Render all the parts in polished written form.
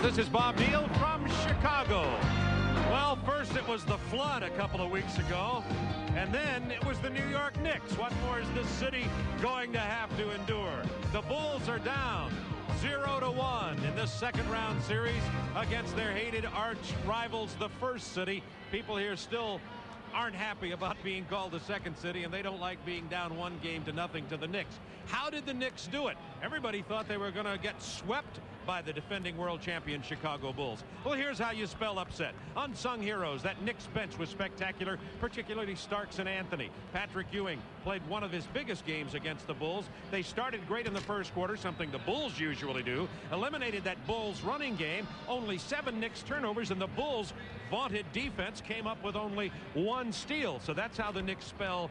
This is Bob Neal from Chicago. Well, first it was the flood a couple of weeks ago, and then it was the New York Knicks. What more is this city going to have to endure? The Bulls are down 0-1 in this second round series against their hated arch rivals, the First City. People here still aren't happy about being called the Second City, and they don't like being down 1-0 to the Knicks. How did the Knicks do it? Everybody thought they were going to get swept by the defending world champion Chicago Bulls. Well, here's how you spell upset. Unsung heroes. That Knicks bench was spectacular, particularly Starks and Anthony. Patrick Ewing played one of his biggest games against the Bulls. They started great in the first quarter, something the Bulls usually do. Eliminated that Bulls running game. Only 7 Knicks turnovers, and the Bulls' vaunted defense came up with only 1 steal. So that's how the Knicks spell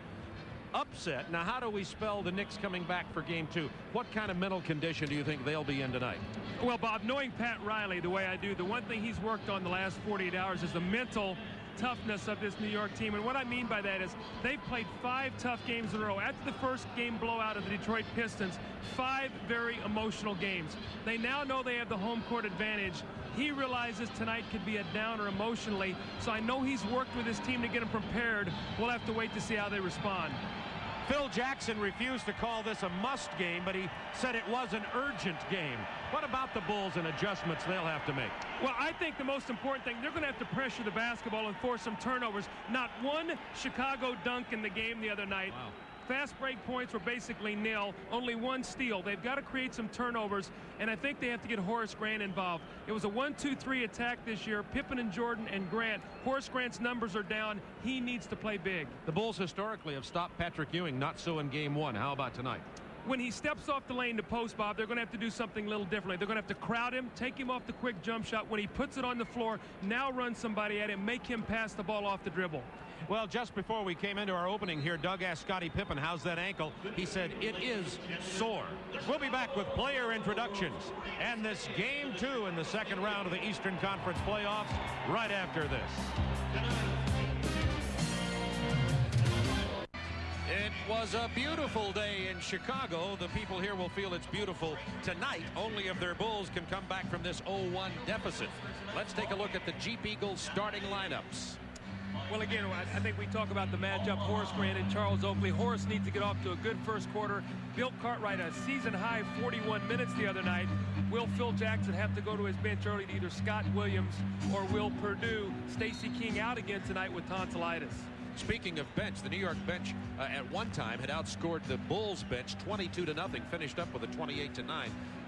upset. Now, how do we spell the Knicks coming back for game 2? What kind of mental condition do you think they'll be in tonight? Well, Bob, knowing Pat Riley the way I do, the one thing he's worked on the last 48 hours is the mental toughness of this New York team. And what I mean by that is they've played 5 tough games in a row. After the first game blowout of the Detroit Pistons, 5 very emotional games. They now know they have the home court advantage. He realizes tonight could be a downer emotionally, so I know he's worked with his team to get them prepared. We'll have to wait to see how they respond. Phil Jackson refused to call this a must game, but he said it was an urgent game. What about the Bulls and adjustments they'll have to make? Well, I think the most important thing, they're going to have to pressure the basketball and force some turnovers. Not one Chicago dunk in the game the other night. Wow. Fast break points were basically nil. Only 1 steal. They've got to create some turnovers, and I think they have to get Horace Grant involved. It was a 1-2-3 attack this year. Pippen and Jordan and Grant. Horace Grant's numbers are down. He needs to play big. The Bulls historically have stopped Patrick Ewing, not so in game 1. How about tonight? When he steps off the lane to post, Bob, they're going to have to do something a little differently. They're going to have to crowd him, take him off the quick jump shot. When he puts it on the floor, now run somebody at him, make him pass the ball off the dribble. Well, just before we came into our opening here, Doug asked Scottie Pippen, how's that ankle? He said, it is sore. We'll be back with player introductions and this game 2 in the second round of the Eastern Conference playoffs right after this. It was a beautiful day in Chicago. The people here will feel it's beautiful tonight, only if their Bulls can come back from this 0-1 deficit. Let's take a look at the Jeep Eagles starting lineups. Well, again, I think we talk about the matchup, Horace Grant and Charles Oakley. Horace needs to get off to a good first quarter. Bill Cartwright, a season-high 41 minutes the other night. Will Phil Jackson have to go to his bench early to either Scott Williams or Will Perdue? Stacey King out again tonight with tonsillitis. Speaking of bench, the New York bench at one time had outscored the Bulls bench 22-0, finished up with a 28-9.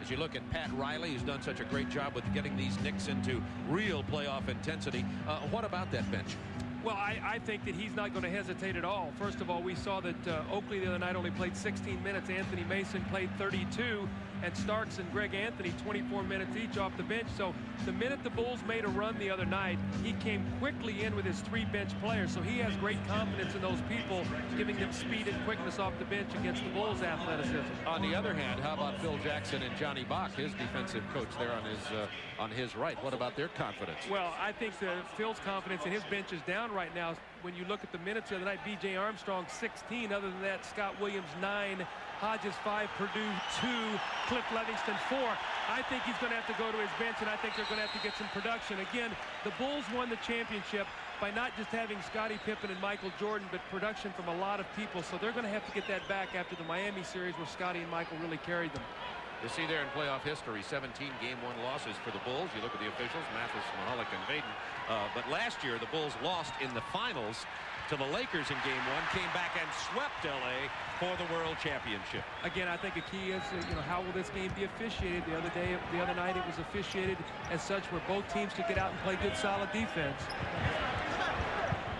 As you look at Pat Riley, who's done such a great job with getting these Knicks into real playoff intensity. What about that bench? Well, I think that he's not going to hesitate at all. First of all, we saw that Oakley the other night only played 16 minutes. Anthony Mason played 32. And Starks and Greg Anthony 24 minutes each off the bench. So the minute the Bulls made a run the other night, he came quickly in with his 3 bench players. So he has great confidence in those people, giving them speed and quickness off the bench against the Bulls' athleticism. On the other hand, how about Phil Jackson and Johnny Bach, his defensive coach there on his right? What about their confidence? Well, I think that Phil's confidence in his bench is down right now. When you look at the minutes the other night, B.J. Armstrong 16. Other than that, Scott Williams 9. Hodges 5, Perdue 2, Cliff Livingston 4. I think he's going to have to go to his bench, and I think they're going to have to get some production. Again, the Bulls won the championship by not just having Scottie Pippen and Michael Jordan, but production from a lot of people. So they're going to have to get that back after the Miami series where Scottie and Michael really carried them. You see there in playoff history, 17 game 1 losses for the Bulls. You look at the officials, Mathis, Mahalik, and Vaden. But last year, the Bulls lost in the finals to the Lakers in game 1, came back and swept L.A. for the World Championship. Again, I think a key is, how will this game be officiated? The other night, it was officiated as such where both teams could get out and play good, solid defense.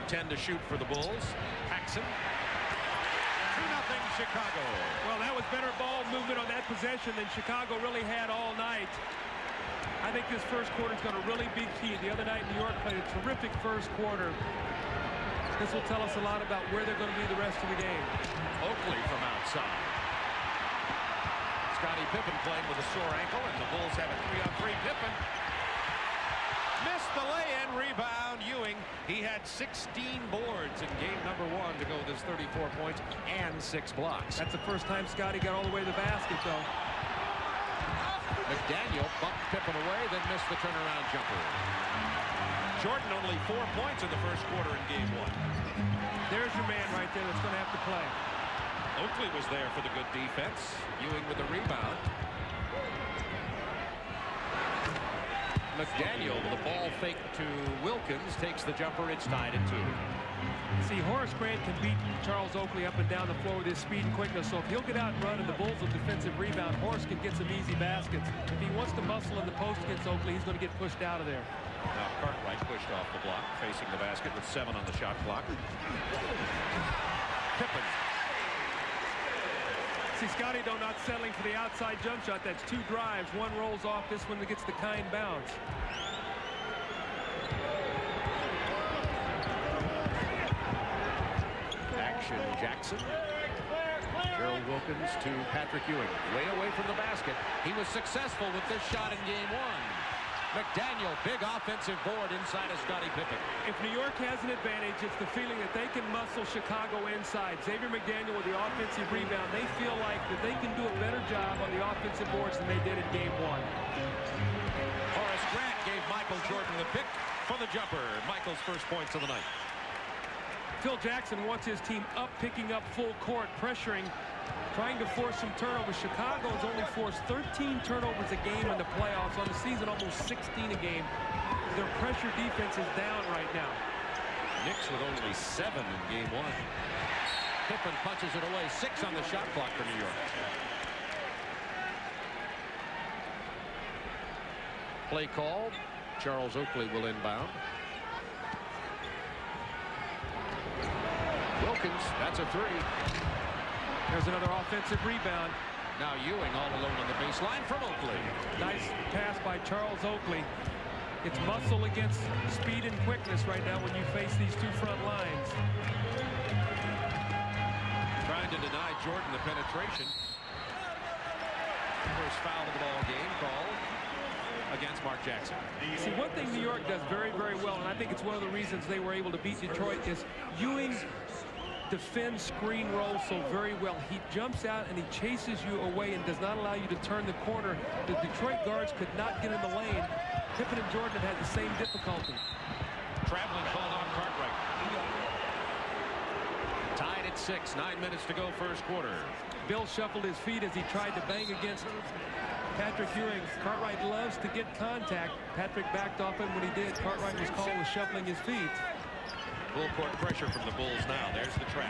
10 to shoot for the Bulls. Paxson. 2-0 Chicago. Well, that was better ball movement on that possession than Chicago really had all night. I think this first quarter is going to really be key. The other night, New York played a terrific first quarter. This will tell us a lot about where they're going to be the rest of the game. Oakley from outside. Scottie Pippen playing with a sore ankle, and the Bulls have a 3-on-3. Pippen missed the lay-in. Rebound, Ewing. He had 16 boards in game number 1 to go with his 34 points and 6 blocks. That's the first time Scottie got all the way to the basket, though. McDaniel bumped Pippen away, then missed the turnaround jumper. Jordan only 4 points in the first quarter in game 1. There's your man right there that's going to have to play. Oakley was there for the good defense. Ewing with the rebound. McDaniel with the ball fake to Wilkins, takes the jumper. It's tied at 2. See, Horace Grant can beat Charles Oakley up and down the floor with his speed and quickness. So if he'll get out and run and the Bulls will defensive rebound, Horace can get some easy baskets. If he wants to muscle in the post against Oakley, he's going to get pushed out of there. Now Cartwright pushed off the block, facing the basket with 7 on the shot clock. Pippen. See, Scotty Doe not settling for the outside jump shot. That's 2 drives. One rolls off. This one gets the kind bounce. Action Jackson. Gerald Wilkins to Patrick Ewing. Way away from the basket. He was successful with this shot in game 1. McDaniel, big offensive board inside of Scottie Pippen. If New York has an advantage, it's the feeling that they can muscle Chicago inside. Xavier McDaniel with the offensive rebound. They feel like that they can do a better job on the offensive boards than they did in game 1. Horace Grant gave Michael Jordan the pick for the jumper. Michael's first points of the night. Phil Jackson wants his team up, picking up full court, pressuring, trying to force some turnovers. Chicago has only forced 13 turnovers a game in the playoffs. On the season, almost 16 a game. Their pressure defense is down right now. Knicks with only 7 in game 1. Pippen punches it away. 6 on the shot clock for New York. Play called. Charles Oakley will inbound. Wilkins, that's a 3. There's another offensive rebound. Now Ewing all alone on the baseline from Oakley. Nice pass by Charles Oakley. It's muscle against speed and quickness right now when you face these 2 front lines. Trying to deny Jordan the penetration. First foul of the ball game called against Mark Jackson. See, one thing New York does very, very well, and I think it's one of the reasons they were able to beat Detroit, is Ewing defends screen roll so very well. He jumps out and he chases you away and does not allow you to turn the corner. The Detroit guards could not get in the lane. Pippen and Jordan have had the same difficulty. Traveling called on Cartwright. Tied at 6, 9 minutes to go first quarter. Bill shuffled his feet as he tried to bang against Patrick Ewing. Cartwright loves to get contact. Patrick backed off him when he did. Cartwright was called with shuffling his feet. Full court pressure from the Bulls now. There's the trap.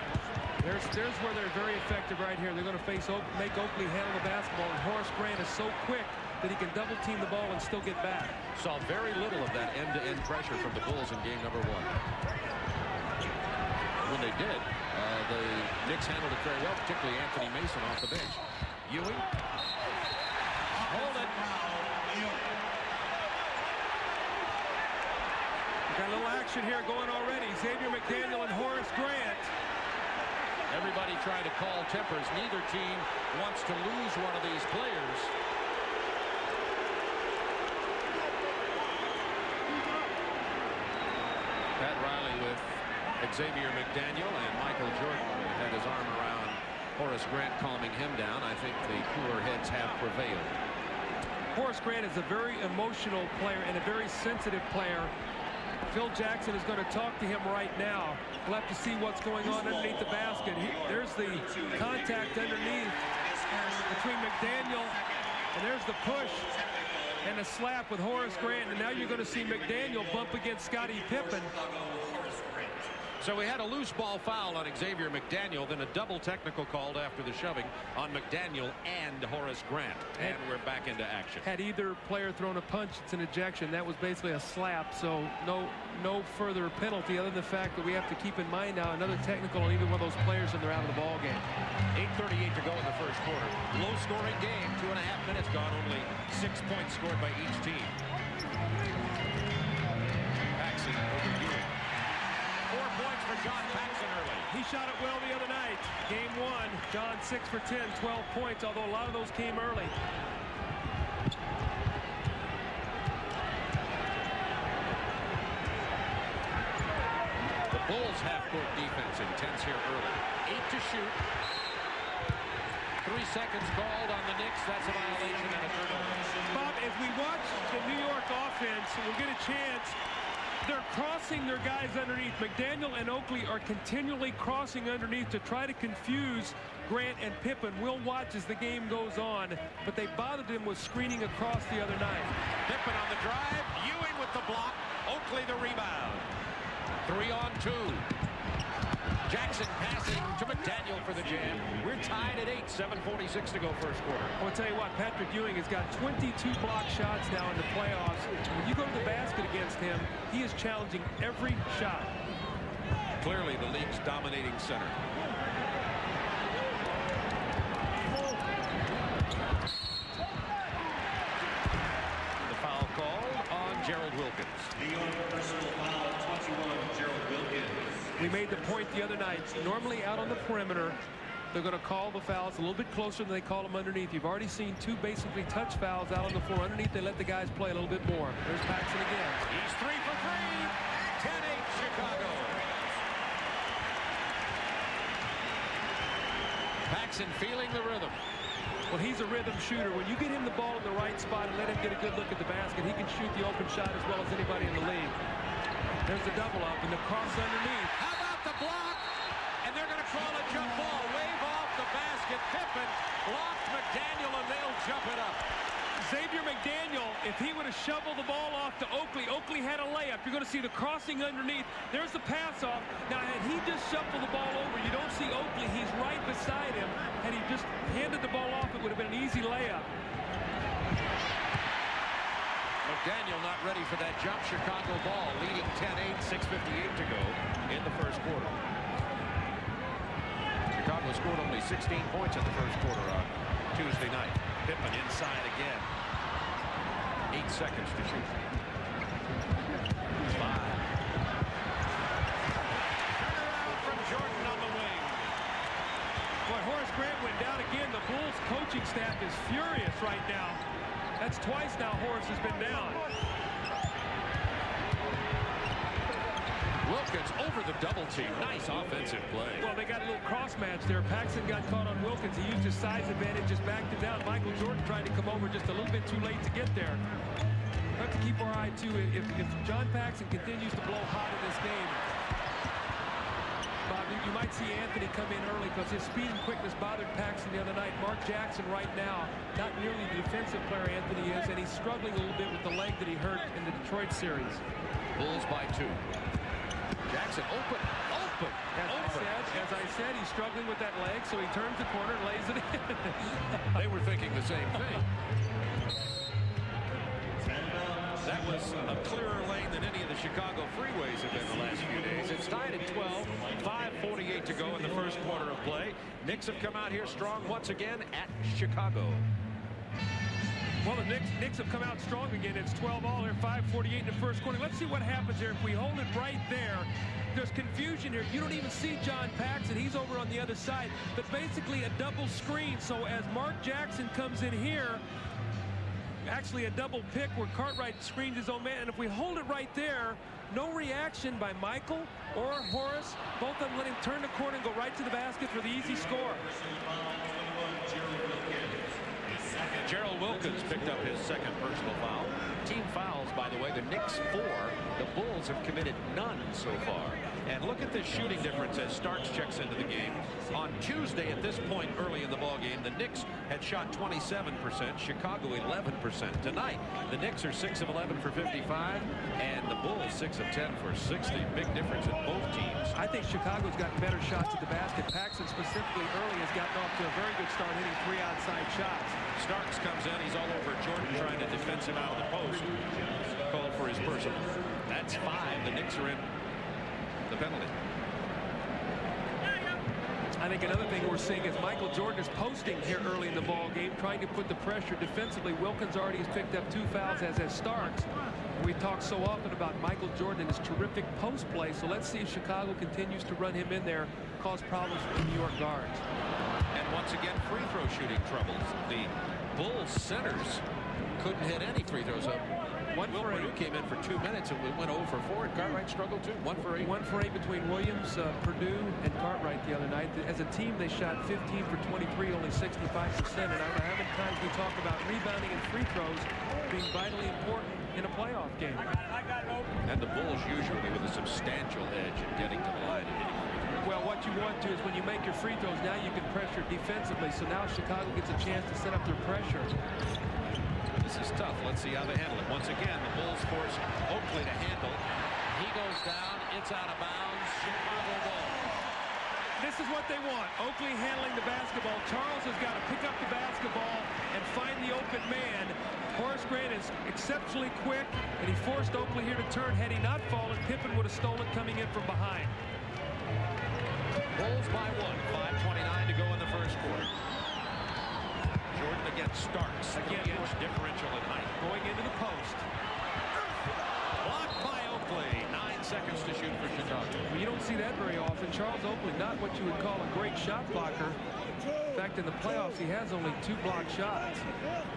There's where they're very effective right here. They're going to make Oakley handle the basketball, and Horace Grant is so quick that he can double team the ball and still get back. Saw very little of that end-to-end pressure from the Bulls in game number 1. When they did, the Knicks handled it very well, particularly Anthony Mason off the bench. Ewing. Hold it. Got a little action here going already. Xavier McDaniel and Horace Grant. Everybody trying to call tempers. Neither team wants to lose one of these players. Pat Riley with Xavier McDaniel, and Michael Jordan had his arm around Horace Grant, calming him down. I think the cooler heads have prevailed. Horace Grant is a very emotional player and a very sensitive player. Phil Jackson is going to talk to him right now. We'll have to see what's going on underneath the basket. There's the contact underneath between McDaniel, and there's the push and the slap with Horace Grant. And now you're going to see McDaniel bump against Scottie Pippen. So we had a loose ball foul on Xavier McDaniel, then a double technical called after the shoving on McDaniel and Horace Grant. And we're back into action. Had either player thrown a punch, it's an ejection. That was basically a slap, so no further penalty other than the fact that we have to keep in mind now another technical on either one of those players and they're out of the ball game. 8:38 to go in the first quarter. Low scoring game, 2.5 minutes gone, only 6 points scored by each team. Paxson over Ewing. 4 points for John Paxson early. He shot it well the other night. Game 1, John 6 for 10, 12 points, although a lot of those came early. The Bulls half-court defense intense here early. 8 to shoot. 3 seconds called on the Knicks. That's a violation and a turnover. Bob, as we watch the New York offense, we'll get a chance. They're crossing their guys underneath. McDaniel and Oakley are continually crossing underneath to try to confuse Grant and Pippen. We'll watch as the game goes on, but they bothered him with screening across the other night. Pippen on the drive. Ewing with the block. Oakley the rebound. 3-on-2. Jackson passing to McDaniel for the jam. We're tied at 8. 7:46 to go first quarter. I'll tell you what, Patrick Ewing has got 22 block shots now in the playoffs. When you go to the basket against him, he is challenging every shot. Clearly the league's dominating center. The foul called on Gerald Wilkins. We made the point the other night. Normally out on the perimeter, they're going to call the fouls a little bit closer than they call them underneath. You've already seen 2 basically touch fouls out on the floor. Underneath, they let the guys play a little bit more. There's Paxson again. He's 3 for 3. 10-8 Chicago. Paxson feeling the rhythm. Well, he's a rhythm shooter. When you get him the ball in the right spot and let him get a good look at the basket, he can shoot the open shot as well as anybody in the league. There's the double up and the cross underneath. How about the block? And they're going to call a jump ball. Wave off the basket. Pippen blocked McDaniel, and they'll jump it up. Xavier McDaniel, if he would have shoveled the ball off to Oakley, Oakley had a layup. You're going to see the crossing underneath. There's the pass off. Now, had he just shuffled the ball over, you don't see Oakley. He's right beside him. Had he just handed the ball off, it would have been an easy layup. McDaniel not ready for that jump. Chicago ball leading 10-8, 6:58 to go in the first quarter. Chicago scored only 16 points in the first quarter on Tuesday night. Pippen inside again. 8 seconds to shoot. 5. Turnaround from Jordan on the wing. Boy, Horace Grant went down again. The Bulls coaching staff is furious right now. That's twice now Horace has been down. Wilkins over the double team. Nice offensive play. Well, they got a little cross match there. Paxson got caught on Wilkins. He used his size advantage, just backed him down. Michael Jordan tried to come over just a little bit too late to get there. We have to keep our eye, too. If John Paxson continues to blow hot in this game, Bob, you might see Anthony come in early because his speed and quickness bothered Paxson the other night. Mark Jackson right now, not nearly the defensive player Anthony is, and he's struggling a little bit with the leg that he hurt in the Detroit series. Bulls by 2. Jackson open. As I said, he's struggling with that leg, so he turns the corner and lays it in. They were thinking the same thing. That was a clearer lane than any of the Chicago freeways have been the last few days. It's tied at 12. 5:48 to go in the first quarter of play. Knicks have come out here strong once again at Chicago. Well, the Knicks have come out strong again. It's 12-all here, 5:48 in the first quarter. Let's see what happens here. If we hold it right there, there's confusion here. You don't even see John Paxson. He's over on the other side. But basically a double screen. So as Mark Jackson comes in here, actually a double pick where Cartwright screens his own man. And if we hold it right there, no reaction by Michael or Horace. Both of them let him turn the corner and go right to the basket for the easy score. Gerald Wilkins picked up his second personal foul. Team fouls, by the way, the Knicks 4. The Bulls have committed none so far. And look at this shooting difference as Starks checks into the game. On Tuesday, at this point early in the ballgame, the Knicks had shot 27%, Chicago 11%. Tonight, the Knicks are 6 of 11 for 55, and the Bulls 6 of 10 for 60. Big difference in both teams. I think Chicago's gotten better shots at the basket. Paxson specifically early has gotten off to a very good start hitting 3 outside shots. Starks comes in. He's all over Jordan trying to defense him out of the post. Called for his personal. That's 5. The Knicks are in the penalty. I think another thing we're seeing is Michael Jordan is posting here early in the ball game, trying to put the pressure defensively. Wilkins already has picked up 2 fouls, as has Starks. We talk so often about Michael Jordan and his terrific post play, so let's see if Chicago continues to run him in there, cause problems for the New York guards. And once again, free throw shooting troubles. The Bulls centers couldn't hit any free throws up 1 for 8. Came in for 2 minutes and we went 0 for 4. And Cartwright struggled too. 1 for 8. 1 for 8 between Williams, Purdue, and Cartwright the other night. As a team, they shot 15 for 23, only 65%. And I don't know how many times we talk about rebounding and free throws being vitally important in a playoff game. And the Bulls usually with a substantial edge in getting to the line and hitting free throws. Well, what you want to is when you make your free throws, now you can pressure defensively. So now Chicago gets a chance to set up their pressure. This is tough. Let's see how they handle it. Once again, the Bulls force Oakley to handle. He goes down. It's out of bounds. Chicago Bulls. This is what they want. Oakley handling the basketball. Charles has got to pick up the basketball and find the open man. Horace Grant is exceptionally quick, and he forced Oakley here to turn. Had he not fallen, Pippen would have stolen coming in from behind. Bulls by 1. 5:29 to go in the first quarter. Jordan against Starks. Again, differential in height. Going into the post. Blocked by Oakley. 9 seconds to shoot for Chicago. Well, you don't see that very often. Charles Oakley, not what you would call a great shot blocker. In fact, in the playoffs, he has only 2 blocked shots.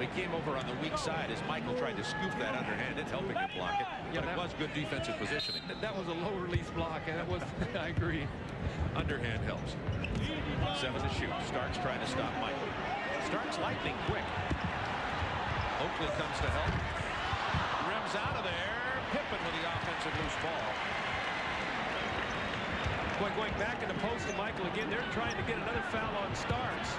We came over on the weak side as Michael tried to scoop that underhanded, helping him block it. Yeah, but it was good defensive positioning. That was a low-release block, and that was, I agree. Underhand helps. 7 to shoot. Starks trying to stop Michael. Starks lightning quick. Oakley comes to help. Rims out of there. Pippen with the offensive loose ball. Boy, going back in the post to Michael again, they're trying to get another foul on Starks.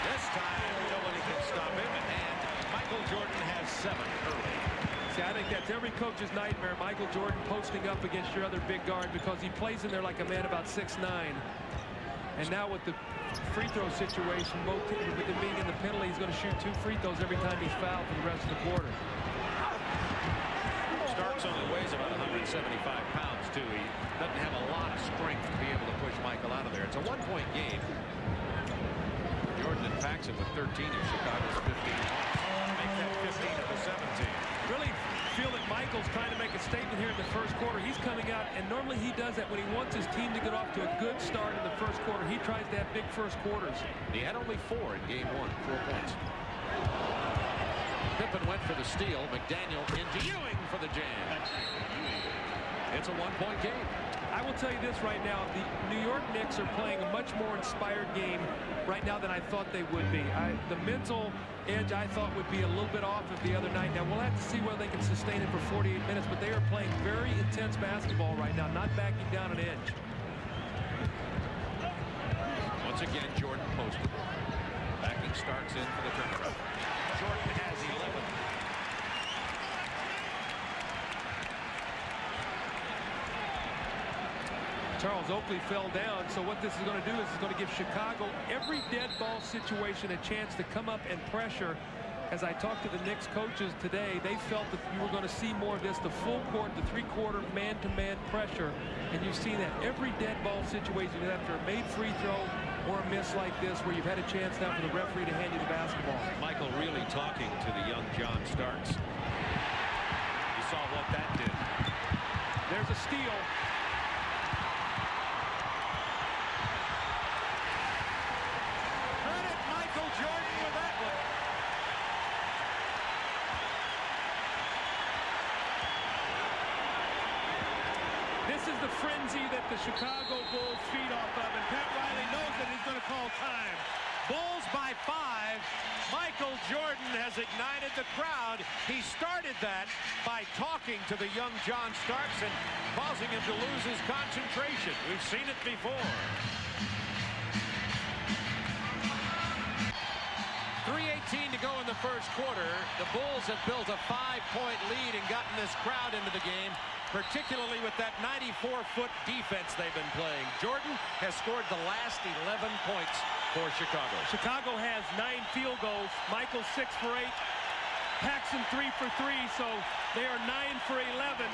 This time, nobody can stop him, and Michael Jordan has 7 early. See, I think that's every coach's nightmare, Michael Jordan posting up against your other big guard, because he plays in there like a man about 6'9". And now with the free throw situation, both with him being in the penalty, he's going to shoot 2 free throws every time he's fouled for the rest of the quarter. Starks only weighs about 175 pounds, too. He doesn't have a lot of strength to be able to push Michael out of there. It's a 1-point game. Jordan and Paxson with 13 and Chicago's 15. Make that 15 of the 17. Really feel that Michael's trying to make a statement here in the first quarter. He's coming out, and normally he does that when he wants his team to get off to a good start in the first quarter. He tries to have big first quarters. He had only 4 in game 1, 4 points. Pippen went for the steal. McDaniel into Ewing for the jam. It's a 1-point game. I will tell you this right now. The New York Knicks are playing a much more inspired game right now than I thought they would be. The mental edge I thought would be a little bit off of the other night. Now, we'll have to see whether they can sustain it for 48 minutes, but they are playing very intense basketball right now, not backing down an edge. Once again, Jordan posted. Backing Starks in for the turnaround. Jordan has 11. Charles Oakley fell down, so what this is going to do is it's going to give Chicago every dead ball situation a chance to come up and pressure. As I talked to the Knicks coaches today, they felt that you were going to see more of this, the full court, the 3-quarter man-to-man pressure, and you've seen that every dead ball situation after a made free throw or a miss like this where you've had a chance now for the referee to hand you the basketball. Michael really talking to the young John Starks. You saw what that did. There's a steal. Jordan with that one. This is the frenzy that the Chicago Bulls feed off of, and Pat Riley knows that he's going to call time. Bulls by 5. Michael Jordan has ignited the crowd. He started that by talking to the young John Starks and causing him to lose his concentration. We've seen it before. 3:18 to go in the first quarter. The Bulls have built a 5-point lead and gotten this crowd into the game, particularly with that 94-foot defense they've been playing. Jordan has scored the last 11 points for Chicago. Chicago has 9 field goals. Michael 6 for 8. Paxson 3 for 3, so they are 9 for 11.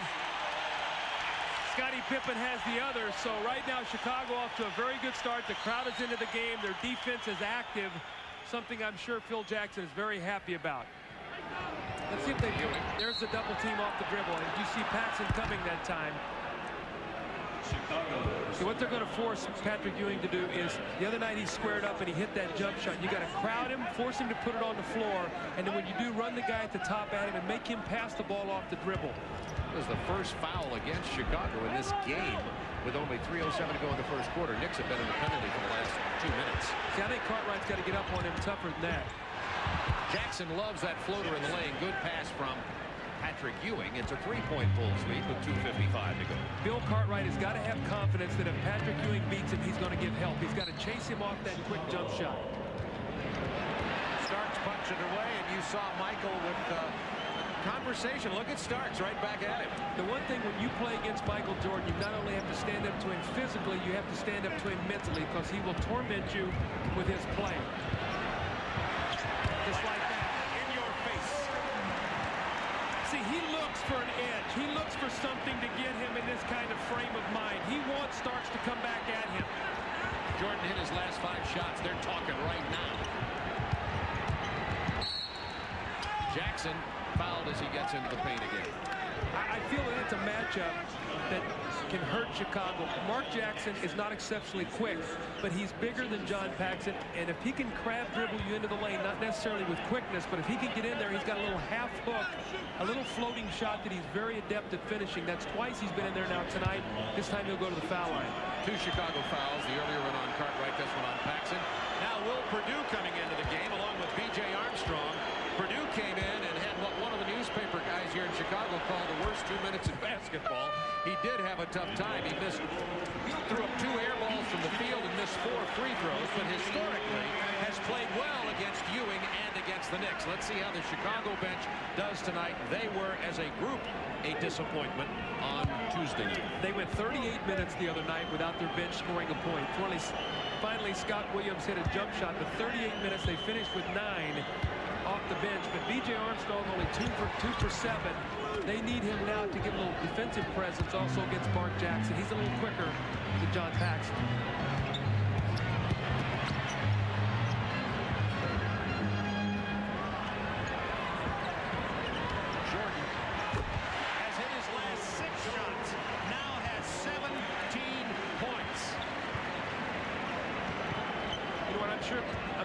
Scottie Pippen has the other, so right now Chicago off to a very good start. The crowd is into the game. Their defense is active. Something I'm sure Phil Jackson is very happy about. Let's see if they do it. There's the double team off the dribble. And you see Paxson coming that time. So what they're going to force Patrick Ewing to do is, the other night he squared up and he hit that jump shot. You got to crowd him, force him to put it on the floor, and then when you do, run the guy at the top at him and make him pass the ball off the dribble. It was the first foul against Chicago in this game with only 3:07 to go in the first quarter. Knicks have been in the penalty for the last 2 minutes. See, I think Cartwright's got to get up on him tougher than that. Jackson loves that floater in the lane. Good pass from Patrick Ewing. It's a 3-point Bulls lead with 2:55 to go. Bill Cartwright has got to have confidence that if Patrick Ewing beats him, he's going to give help. He's got to chase him off that quick jump shot. Starks punched it away, and you saw Michael with conversation. Look at Starks right back at him. The one thing when you play against Michael Jordan, you not only have to stand up to him physically, you have to stand up to him mentally, because he will torment you with his play. Just like that. In your face. See, he looks for an edge. He looks for something to get him in this kind of frame of mind. He wants Starks to come back at him. Jordan hit his last 5 shots. They're talking right now. Jackson fouled as he gets into the paint again. I feel that it's a matchup that can hurt Chicago. Mark Jackson is not exceptionally quick, but he's bigger than John Paxson, and if he can crab dribble you into the lane, not necessarily with quickness, but if he can get in there, he's got a little half hook, a little floating shot that he's very adept at finishing. That's twice he's been in there now tonight. This time he'll go to the foul line. 2 Chicago fouls. The earlier one on Cartwright, this one on Paxson. Now Will Perdue coming into the game along with B.J. Armstrong. Perdue came in and had what one of the newspaper guys here in Chicago called the worst 2 minutes in basketball. He did have a tough time. He threw up 2 air balls from the field and missed 4 free throws, but historically has played well against Ewing and against the Knicks. Let's see how the Chicago bench does tonight. They were, as a group, a disappointment on Tuesday night. They went 38 minutes the other night without their bench scoring a point. Finally, Scott Williams hit a jump shot, but 38 minutes they finished with 9 off the bench, but B.J. Armstrong only 2 for 7. They need him now to get a little defensive presence also against Mark Jackson. He's a little quicker than John Paxson. Jordan has hit his last 6 shots, now has 17 points. You know what, I'm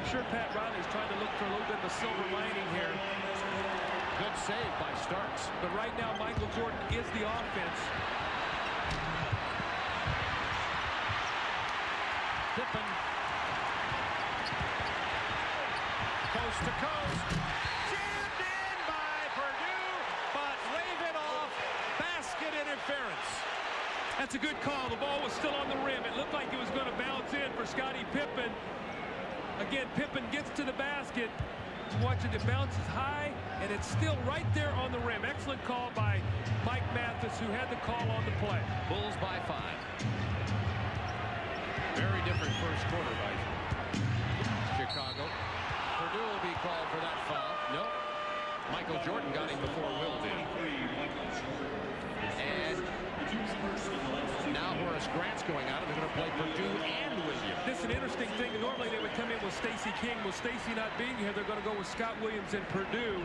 sure Pat Riley's trying to look for a little bit of a silver lining here. Good save by Starks. But right now, Michael Jordan is the offense. Pippen. Coast to coast. Jammed in by Perdue, but wave it off. Basket interference. That's a good call. The ball was still on the rim. It looked like it was going to bounce in for Scottie Pippen. Again, Pippen gets to the basket. Watch it, it bounces high, and it's still right there on the rim. Excellent call by Mike Mathis, who had the call on the play. Bulls by 5. Very different first quarter by Chicago. Perdue will be called for that foul. Nope. Michael Jordan got him before Will did. And now Horace Grant's going out, and they're going to play Perdue and Williams. This is an interesting thing. Normally they would come in with Stacey King. With Stacey not being here, they're going to go with Scott Williams and Perdue.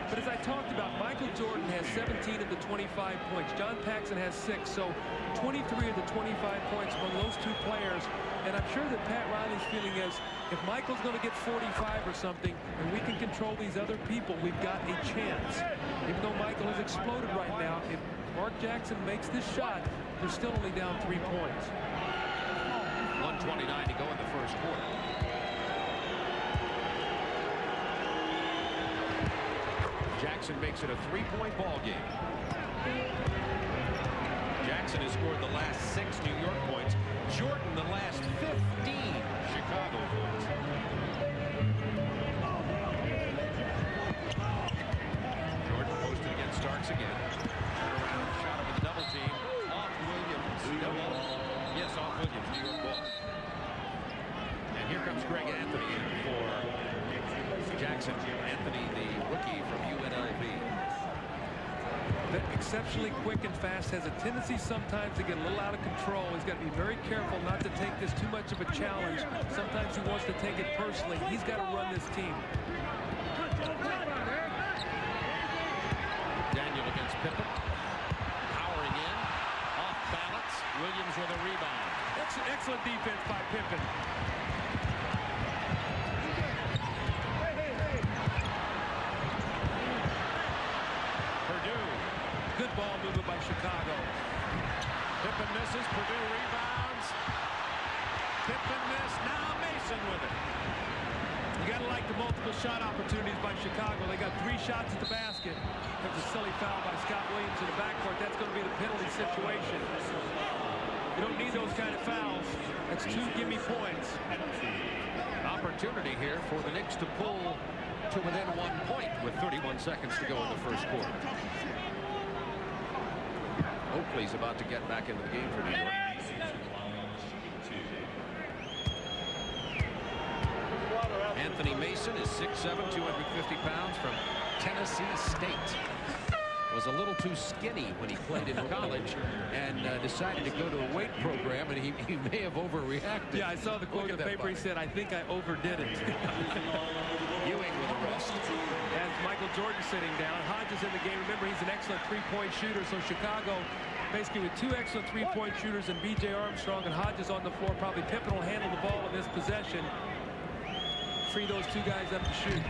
But as I talked about, Michael Jordan has 17 of the 25 points. John Paxson has 6. So 23 of the 25 points among those 2 players. And I'm sure that Pat Riley's feeling is, if Michael's going to get 45 or something, and we can control these other people, we've got a chance. Even though Michael has exploded right now, if Mark Jackson makes this shot, they're still only down 3 points. 1:29 to go in the first quarter. Jackson makes it a 3-point ball game. Jackson has scored the last 6 New York points. Jordan the last 15 Chicago points. Jordan posted against Starks again. Turn around, shot him with a double team. Off Williams. Yes, off Williams, New York ball. And here comes Greg Anthony in for Jackson. Anthony, the rookie from UNLV. Exceptionally quick and fast, has a tendency sometimes to get a little out of control. He's got to be very careful not to take this too much of a challenge. Sometimes he wants to take it personally. He's got to run this team. Daniel against Pippen. Powering in. Off balance. Williams with a Chicago. Pippen misses. Purdue rebounds. Pippen missed. Now Mason with it. You got to like the multiple shot opportunities by Chicago. They got 3 shots at the basket. There's a silly foul by Scott Williams in the backcourt. That's going to be the penalty situation. You don't need those kind of fouls. That's 2 gimme points. Opportunity here for the Knicks to pull to within 1 point with 31 seconds to go in the first quarter. Oakley's about to get back into the game for New York. Anthony Mason is 6'7", 250 pounds from Tennessee State. Was a little too skinny when he played in college and decided to go to a weight program, and he may have overreacted. Yeah, I saw the quote in the paper. He said, "I think I overdid it." Ewing with the rest. As Michael Jordan sitting down, Hodges in the game. Remember, he's an excellent three-point shooter, so Chicago basically with 2 excellent three-point shooters and B.J. Armstrong and Hodges on the floor. Probably Pippen will handle the ball in this possession. Free those 2 guys up to shoot.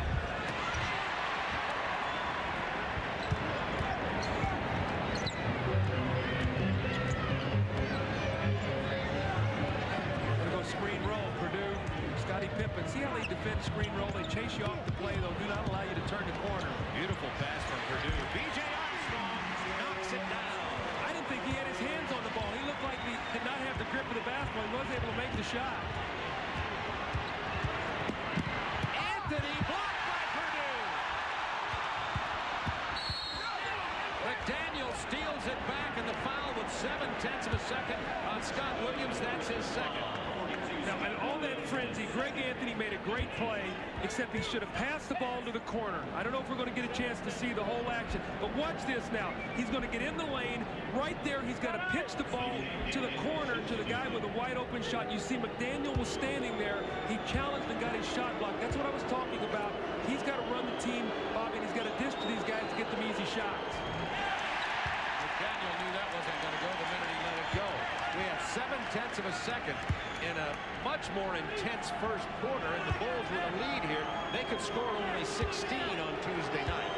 Pippen. See how they defend screen roll? They chase you off the play, though. Do not allow you to turn the corner. Beautiful pass from Purdue. B.J. Armstrong knocks it down. I didn't think he had his hands on the ball. He looked like he did not have the grip of the basketball. He wasn't able to make the shot. Anthony blocked by Purdue. McDaniel steals it back, and the foul with 7/10 of a second on Scott Williams. That's his second. Now, in all that frenzy, Greg Anthony made a great play, except he should have passed the ball to the corner. I don't know if we're going to get a chance to see the whole action, but watch this now. He's going to get in the lane. Right there, he's got to pitch the ball to the corner to the guy with a wide-open shot. You see McDaniel was standing there. He challenged and got his shot blocked. That's what I was talking about. He's got to run the team, Bobby, and he's got to dish to these guys to get them easy shots. McDaniel knew that wasn't going to go the minute he let it go. We have 7/10 of a second in a much more intense first quarter, and the Bulls with a lead here. They could score only 16 on Tuesday night.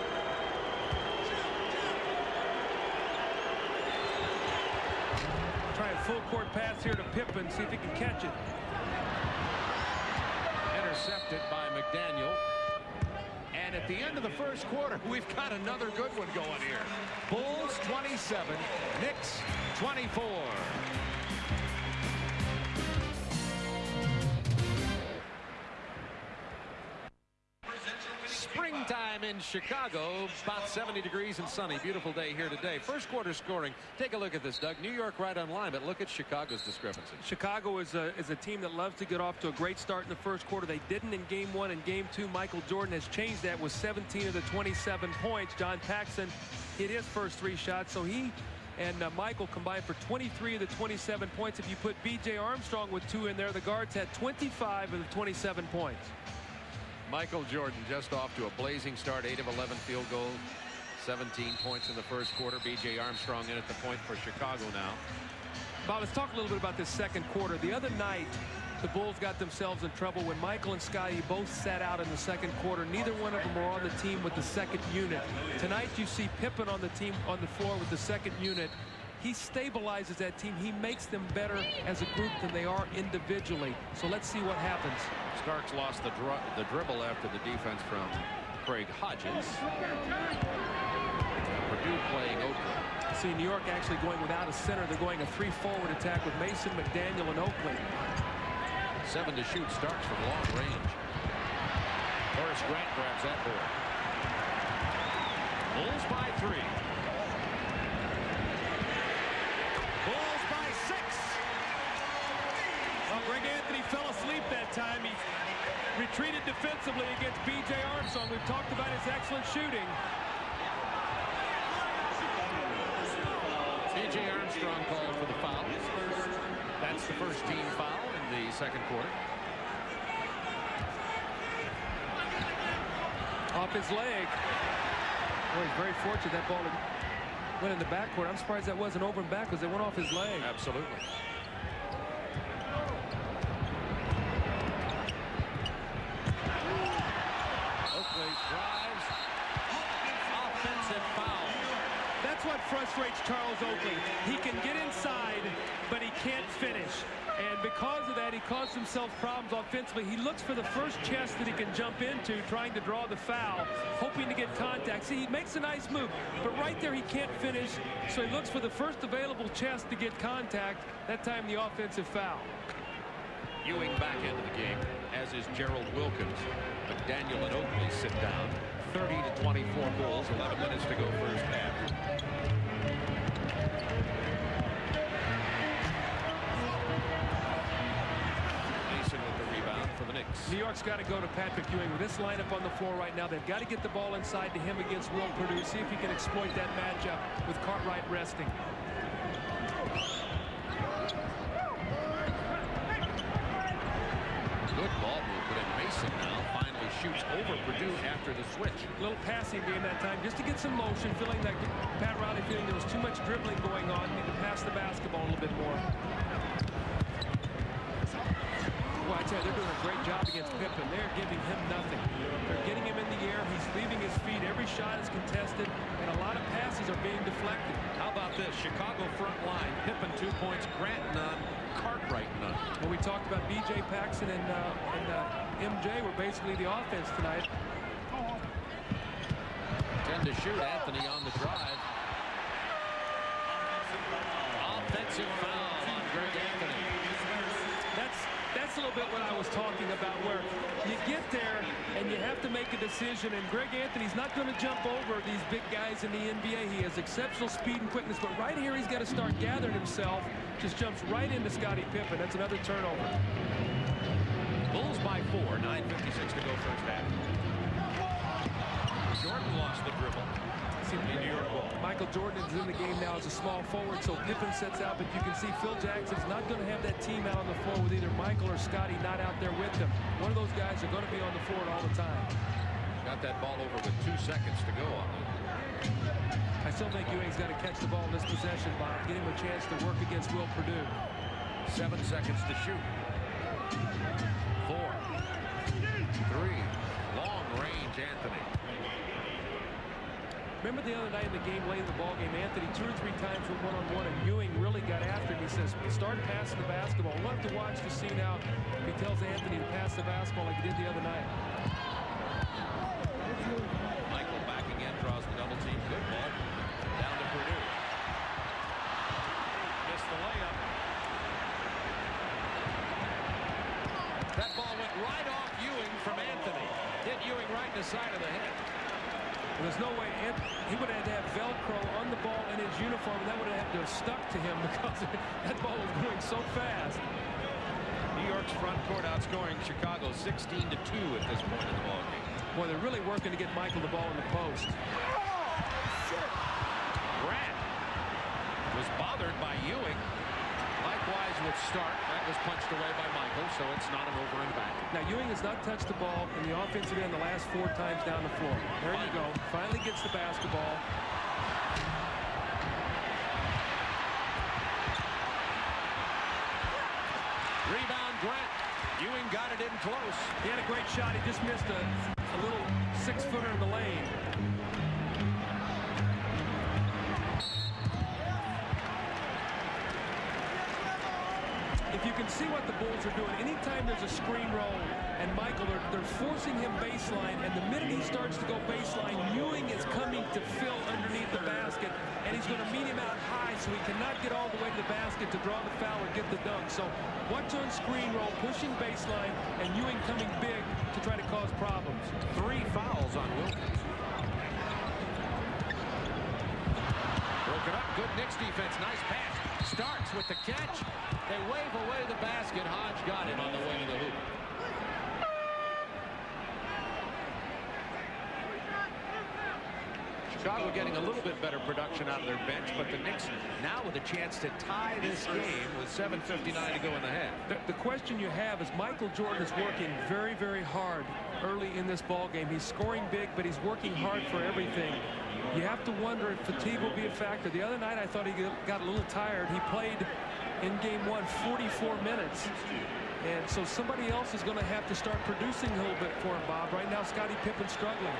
Try a full court pass here to Pippen, see if he can catch it. Intercepted by McDaniel. And at the end of the first quarter, we've got another good one going here. Bulls 27, Knicks 24. Springtime in Chicago, about 70 degrees and sunny. Beautiful day here today. First quarter scoring. Take a look at this, Doug. New York right on line, but look at Chicago's discrepancy. Chicago is a team that loves to get off to a great start in the first quarter. They didn't in game 1 and game 2. Michael Jordan has changed that with 17 of the 27 points. John Paxson hit his first 3 shots, so he and Michael combined for 23 of the 27 points. If you put B.J. Armstrong with 2 in there, the guards had 25 of the 27 points. Michael Jordan just off to a blazing start, 8 of 11 field goals, 17 points in the first quarter. B.J. Armstrong in at the point for Chicago now. Bob, let's talk a little bit about this second quarter. The other night, the Bulls got themselves in trouble when Michael and Scotty both sat out in the second quarter. Neither one of them were on the team with the second unit. Tonight, you see Pippen on the team on the floor with the second unit. He stabilizes that team. He makes them better as a group than they are individually. So let's see what happens. Starks lost the dribble after the defense from Craig Hodges. Purdue playing Oakley. See, New York actually going without a center. They're going a 3-forward attack with Mason, McDaniel, and Oakley. 7 to shoot. Starks from long range. Horace Grant grabs that board. Bulls by 3. Bulls by 6. Well, Greg Anthony fell asleep that time. He retreated defensively against B.J. Armstrong. We've talked about his excellent shooting. B.J. Armstrong called for the foul. That's the first team foul in the second quarter. Off his leg. Boy, he's very fortunate that ball went in the backcourt. I'm surprised that wasn't over and back because it went off his leg. Absolutely. Oakley drives. Offensive foul. That's what frustrates Charles Oakley. He can get inside, but he can't finish. And because of that, he caused himself problems offensively. He looks for the first chest that he can jump into, trying to draw the foul, hoping to get contact. See, he makes a nice move, but right there he can't finish, so he looks for the first available chest to get contact, that time the offensive foul. Ewing back into the game, as is Gerald Wilkins. McDaniel and Oakley sit down. 30-24 Bulls, 11 minutes to go first half. Mason with the rebound for the Knicks. New York's got to go to Patrick Ewing. With this lineup on the floor right now, they've got to get the ball inside to him against Will Perdue. See if he can exploit that matchup with Cartwright resting. Good ball movement, and Mason now finally shoots over Perdue after the switch. A little passing game that time just to get some motion, feeling like Pat Riley feeling there was too much dribbling going on. Need to pass the basketball a little bit more. Well, I tell you, they're doing a great job against Pippen. They're giving him nothing. They're getting him in the air. He's leaving his feet. Every shot is contested, and a lot of passes are being deflected. How about this? Chicago front line. Pippen 2 points, Grant none, Cartwright none. Well, we talked about B.J. Paxson and MJ were basically the offense tonight. 10 to shoot. Anthony on the drive. Offensive foul on Greg Anthony. That's a little bit what I was talking about, where you get there and you have to make a decision, and Greg Anthony's not going to jump over these big guys in the NBA. He has exceptional speed and quickness, but right here he's got to start gathering himself. Just jumps right into Scottie Pippen. That's another turnover. Bulls by 4, 9:56 to go first half. Jordan lost the dribble. The New York ball. Michael Jordan is in the game now as a small forward, so Pippen sets out, but you can see Phil Jackson's not going to have that team out on the floor with either Michael or Scottie not out there with them. One of those guys are going to be on the floor all the time. Got that ball over with 2 seconds to go on it. I still think Ewing's got to catch the ball in this possession, Bob. Get him a chance to work against Will Perdue. 7 seconds to shoot. 4, 3, long range Anthony. Remember the other night in the game, late in the ball game, Anthony 2 or 3 times were one-on-one, and Ewing really got after him. He says, start passing the basketball. We'll have to watch to see now if he tells Anthony to pass the basketball like he did the other night. Michael backing in, draws the double team. Good ball. Down to Perdue. Missed the layup. That ball went right off Ewing from Anthony. Hit Ewing right in the side of the head. There's no way he would have had to have Velcro on the ball in his uniform, and that would have had to have stuck to him because that ball was going so fast. New York's front court outscoring Chicago 16-2 at this point in the ball game. Boy, they're really working to get Michael the ball in the post. Grant was bothered by Ewing. Likewise with Stark. That was punched away by Michael, so it's not an over and back. Now, Ewing has not touched the ball in the offensive end the last 4 times down the floor. There you go. Finally gets the basketball. Rebound, Grant. Ewing got it in close. He had a great shot. He just missed a little 6-footer in the lane. If you can see what the Bulls are doing, anytime there's a screen roll and Michael, they're forcing him baseline, and the minute he starts to go baseline, Ewing is coming to fill underneath the basket, and he's going to meet him out high, so he cannot get all the way to the basket to draw the foul or get the dunk. So watch on screen roll, pushing baseline, and Ewing coming big to try to cause problems. 3 fouls on Wilkins. Broken up, good Knicks defense, nice pass. Starks with the catch. They wave away the basket. Hodge got him on the way to the hoop. Chicago getting a little bit better production out of their bench, but the Knicks now with a chance to tie this game with 7:59 to go in the half. The question you have is Michael Jordan is working very, very hard early in this ball game. He's scoring big, but he's working hard for everything. You have to wonder if fatigue will be a factor. The other night I thought he got a little tired. He played in game 1 44 minutes. And so somebody else is going to have to start producing a little bit for him, Bob. Right now, Scottie Pippen's struggling.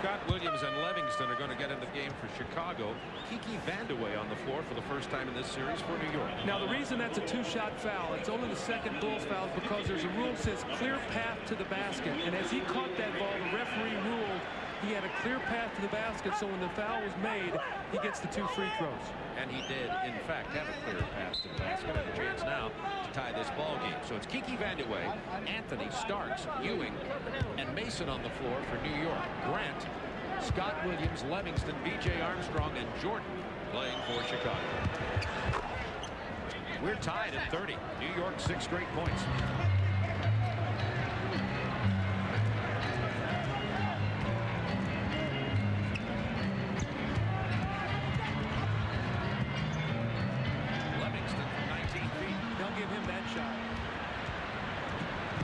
Scott Williams and Livingston are going to get in the game for Chicago. Kiki Vandeweghe on the floor for the first time in this series for New York. Now, the reason that's a two-shot foul, it's only the second Bulls foul, is because there's a rule that says clear path to the basket. And as he caught that ball, the referee ruled he had a clear path to the basket, so when the foul was made, he gets the 2 free throws. And he did, in fact, have a clear path to the basket and a chance now to tie this ball game. So it's Kiki Vandeweghe, Anthony, Starks, Ewing, and Mason on the floor for New York. Grant, Scott Williams, Livingston, B.J. Armstrong, and Jordan playing for Chicago. We're tied at 30. New York 6 straight points.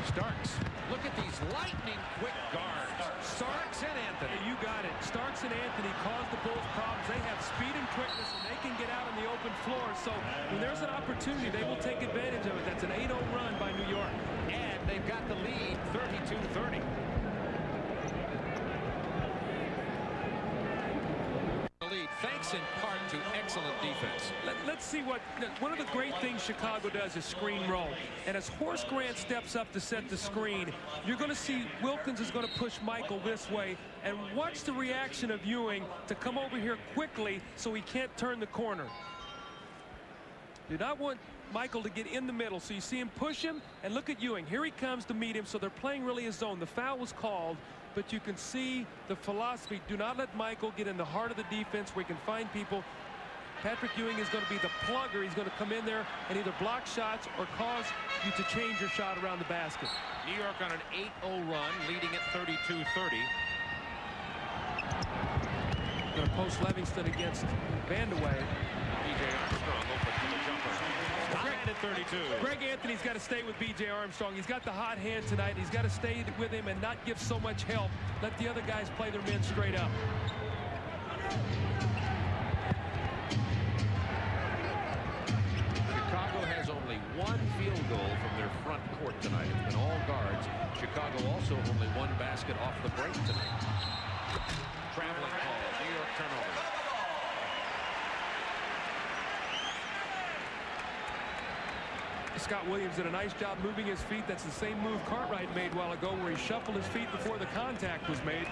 Starks, look at these lightning quick guards. Starks and Anthony. You got it. Starks and Anthony cause the Bulls problems. They have speed and quickness, and they can get out on the open floor. So when there's an opportunity, they will take advantage of it. That's an 8-0 run by New York. And they've got the lead 32-30. Thanks in part to excellent defense. Let's see what one of the great things Chicago does is screen roll. And as Horace Grant steps up to set the screen, you're going to see Wilkins is going to push Michael this way. And watch the reaction of Ewing to come over here quickly so he can't turn the corner. Do not want Michael to get in the middle. So you see him push him, and look at Ewing. Here he comes to meet him, so they're playing really a zone. The foul was called, but you can see the philosophy. Do not let Michael get in the heart of the defense where he can find people. Patrick Ewing is going to be the plugger. He's going to come in there and either block shots or cause you to change your shot around the basket. New York on an 8-0 run, leading at 32-30. Going to post Livingston against Vandeweghe. B.J. Armstrong open for the jumper. Tied at 32. Greg Anthony's got to stay with B.J. Armstrong. He's got the hot hand tonight. He's got to stay with him and not give so much help. Let the other guys play their men straight up. Chicago has only 1 field goal from their front court tonight. It's been all guards. Chicago also only 1 basket off the break tonight. Traveling call. New York turnover. Scott Williams did a nice job moving his feet. That's the same move Cartwright made a while ago where he shuffled his feet before the contact was made.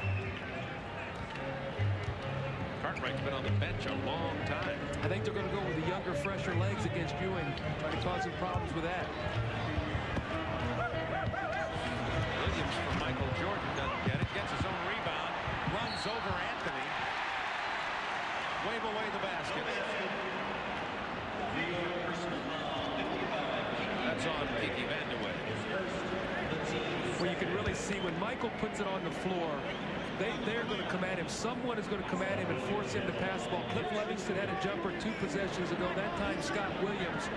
Cartwright's been on the bench a long time. I think they're going to go with the younger, fresher legs against Ewing, trying to cause some problems with that. Williams from Michael Jordan doesn't get it. Gets his own rebound. Runs over Anthony. Wave away the basket. That's on Kiki Vandeweghe. Well, you can really see when Michael puts it on the floor, they're going to come at him. Someone is going to come at him and force him to pass the ball. Cliff Livingston had a jumper 2 possessions ago. That time Scott Williams.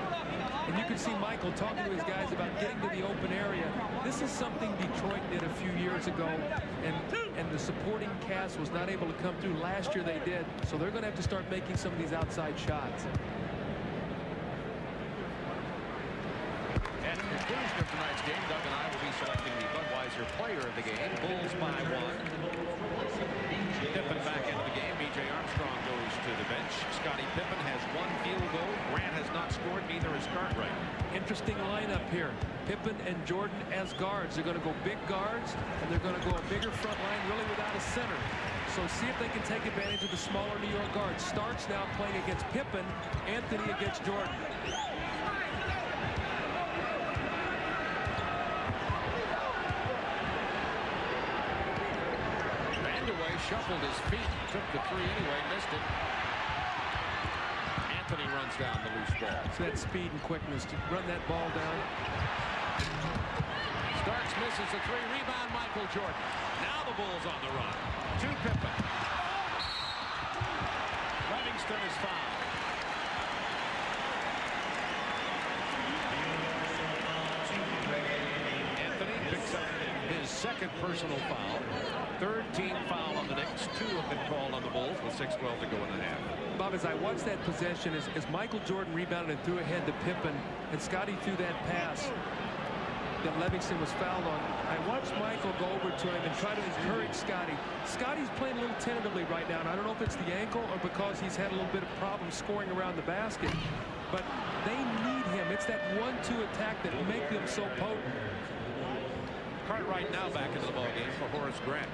And you can see Michael talking to his guys about getting to the open area. This is something Detroit did a few years ago, and the supporting cast was not able to come through. Last year they did, so they're going to have to start making some of these outside shots. At the conclusion of tonight's game, Doug and I will be selecting the Budweiser player of the game. Bulls by 1. Pippen back into the game. B.J. Armstrong goes to the bench. Scottie Pippen has 1 field goal. Grant has not scored. Neither has Cartwright. Interesting lineup here. Pippen and Jordan as guards. They're going to go big guards, and they're going to go a bigger front line, really without a center. So see if they can take advantage of the smaller New York guards. Starks now playing against Pippen. Anthony against Jordan. Shuffled his feet, took the 3 anyway, missed it. Anthony runs down the loose ball. So that speed and quickness to run that ball down. Starks misses the 3, rebound Michael Jordan. Now the Bulls on the run. To Pippen. Livingston is fouled. Anthony picks up his 2nd personal foul. 3rd team foul on the Knicks. 2 have been called on the Bulls with 6:12 to go in the half. Bob, as I watched that possession, as Michael Jordan rebounded and threw ahead to Pippen, and Scottie threw that pass, that Livingston was fouled on. I watched Michael go over to him and try to encourage Scotty. Scotty's playing a little tentatively right now, and I don't know if it's the ankle or because he's had a little bit of problem scoring around the basket. But they need him. It's that 1-2 attack that make them so potent. Cartwright now back into the ballgame for Horace Grant.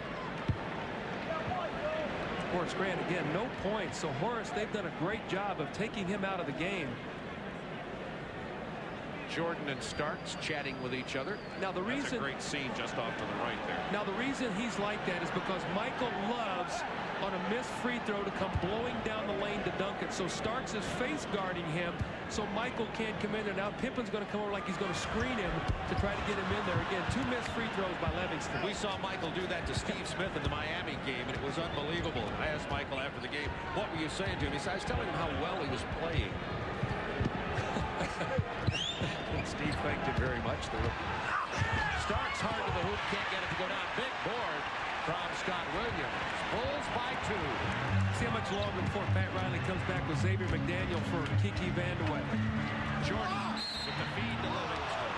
Horace Grant, again, no points. So Horace, they've done a great job of taking him out of the game. Jordan and Starks chatting with each other. Now the reason, that's a great scene just off to the right there. Now the reason he's like that is because Michael loves on a missed free throw to come blowing down the lane to dunk it. So Starks is face guarding him, so Michael can't come in. And now Pippen's going to come over like he's going to screen him to try to get him in there. Again, 2 missed free throws by Livingston. We saw Michael do that to Steve Smith in the Miami game, and it was unbelievable. I asked Michael after the game, what were you saying to him? He said, I was telling him how well he was playing. Steve thanked him very much. Starks hard to the hoop, can't get it to go down. Big board from Scott Williams. Bulls by 2. See how much longer before Pat Riley comes back with Xavier McDaniel for Kiki Vandeweghe. Jordan with the feed to Livingston.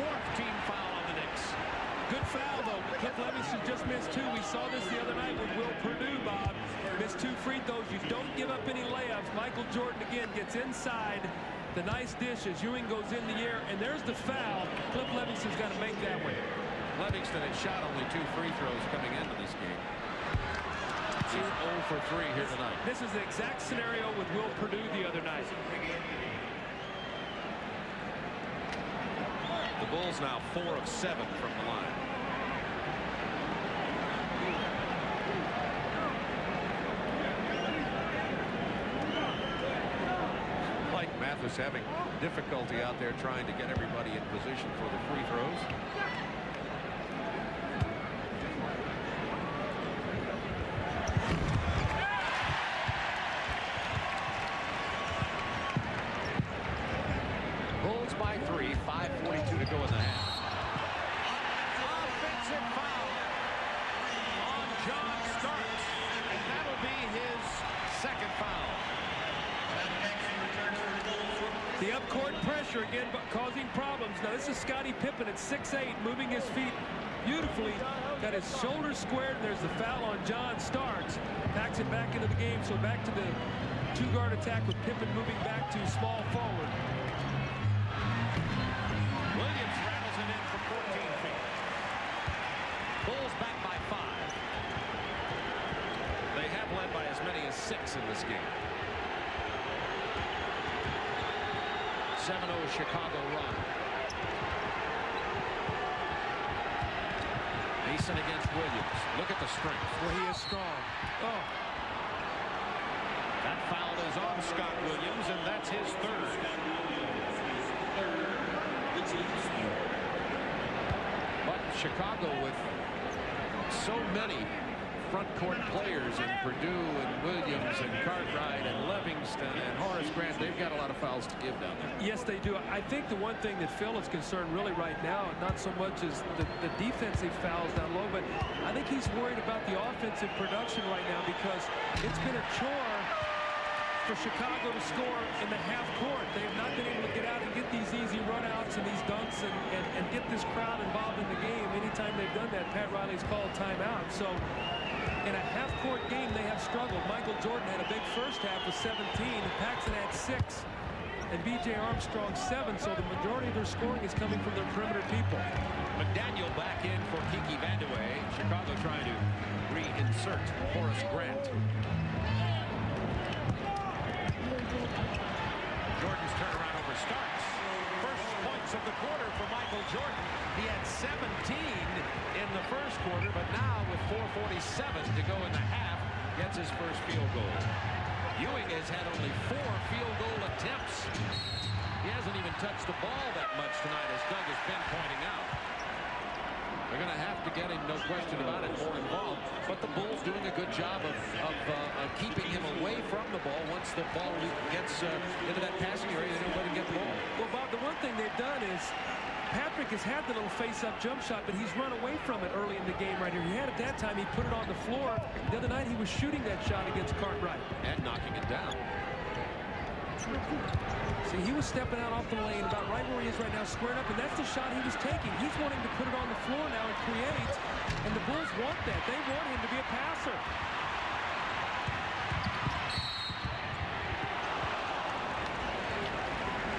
4th team foul on the Knicks. Good foul, though. Cliff Livingston just missed 2. We saw this the other night with Will Perdue, Bob. Missed 2 free throws. You don't give up any layups. Michael Jordan, again, gets inside. The nice dish as Ewing goes in the air, and there's the foul. Cliff Livingston's got to make that one. Livingston had shot only 2 free throws coming into this game. He's 0 for 3 here tonight. This is the exact scenario with Will Perdue the other night. The Bulls now 4 of 7 from the line. Mathis having difficulty out there trying to get everybody in position for the free throws. Bulls by 3, 5:42 to go in the half. Offensive foul on John Starks, and that'll be his 2nd foul. The up-court pressure again causing problems. Now this is Scottie Pippen at 6'8", moving his feet beautifully. Got his shoulders squared, and there's the foul on John Starks. Packs it back into the game, so back to the 2-guard attack with Pippen moving back to small forward. Williams rattles it in from 14 feet. Bulls back by 5. They have led by as many as 6 in this game. 7-0 Chicago run. Mason against Williams. Look at the strength. Well, he is strong. Oh. That foul is on Scott Williams, and that's his 3rd. But Chicago with so many front court players in Perdue and Williams and Cartwright and Livingston and Horace Grant, they've got a lot of fouls to give down there. Yes, they do. I think the one thing that Phil is concerned really right now, not so much as the defensive fouls down low, but I think he's worried about the offensive production right now because it's been a chore for Chicago to score in the half court. They've not been able to get out and get these easy runouts and these dunks and get this crowd involved in the game. Anytime they've done that, Pat Riley's called timeout. So in a half-court game, they have struggled. Michael Jordan had a big first half with 17, and Paxson had 6, and B.J. Armstrong 7, so the majority of their scoring is coming from their perimeter people. McDaniel back in for Kiki Vandeweghe. Chicago trying to reinsert Horace Grant. Jordan's turnaround over Starks. First points of the quarter for Michael Jordan. He had 17 in the first quarter, but now with 4:47 to go in the half, gets his first field goal. Ewing has had only 4 field goal attempts. He hasn't even touched the ball that much tonight, as Doug has been pointing out. They're going to have to get him, no question about it, more involved. But the Bulls doing a good job of keeping him away from the ball. Once the ball gets into that passing area, they don't let him get the ball. Well, Bob, the one thing they've done is Patrick has had the little face-up jump shot, but he's run away from it early in the game right here. He had it that time. He put it on the floor. The other night, he was shooting that shot against Cartwright. And knocking it down. See, he was stepping out off the lane about right where he is right now, squared up, and that's the shot he was taking. He's wanting to put it on the floor now and create, and the Bulls want that. They want him to be a passer.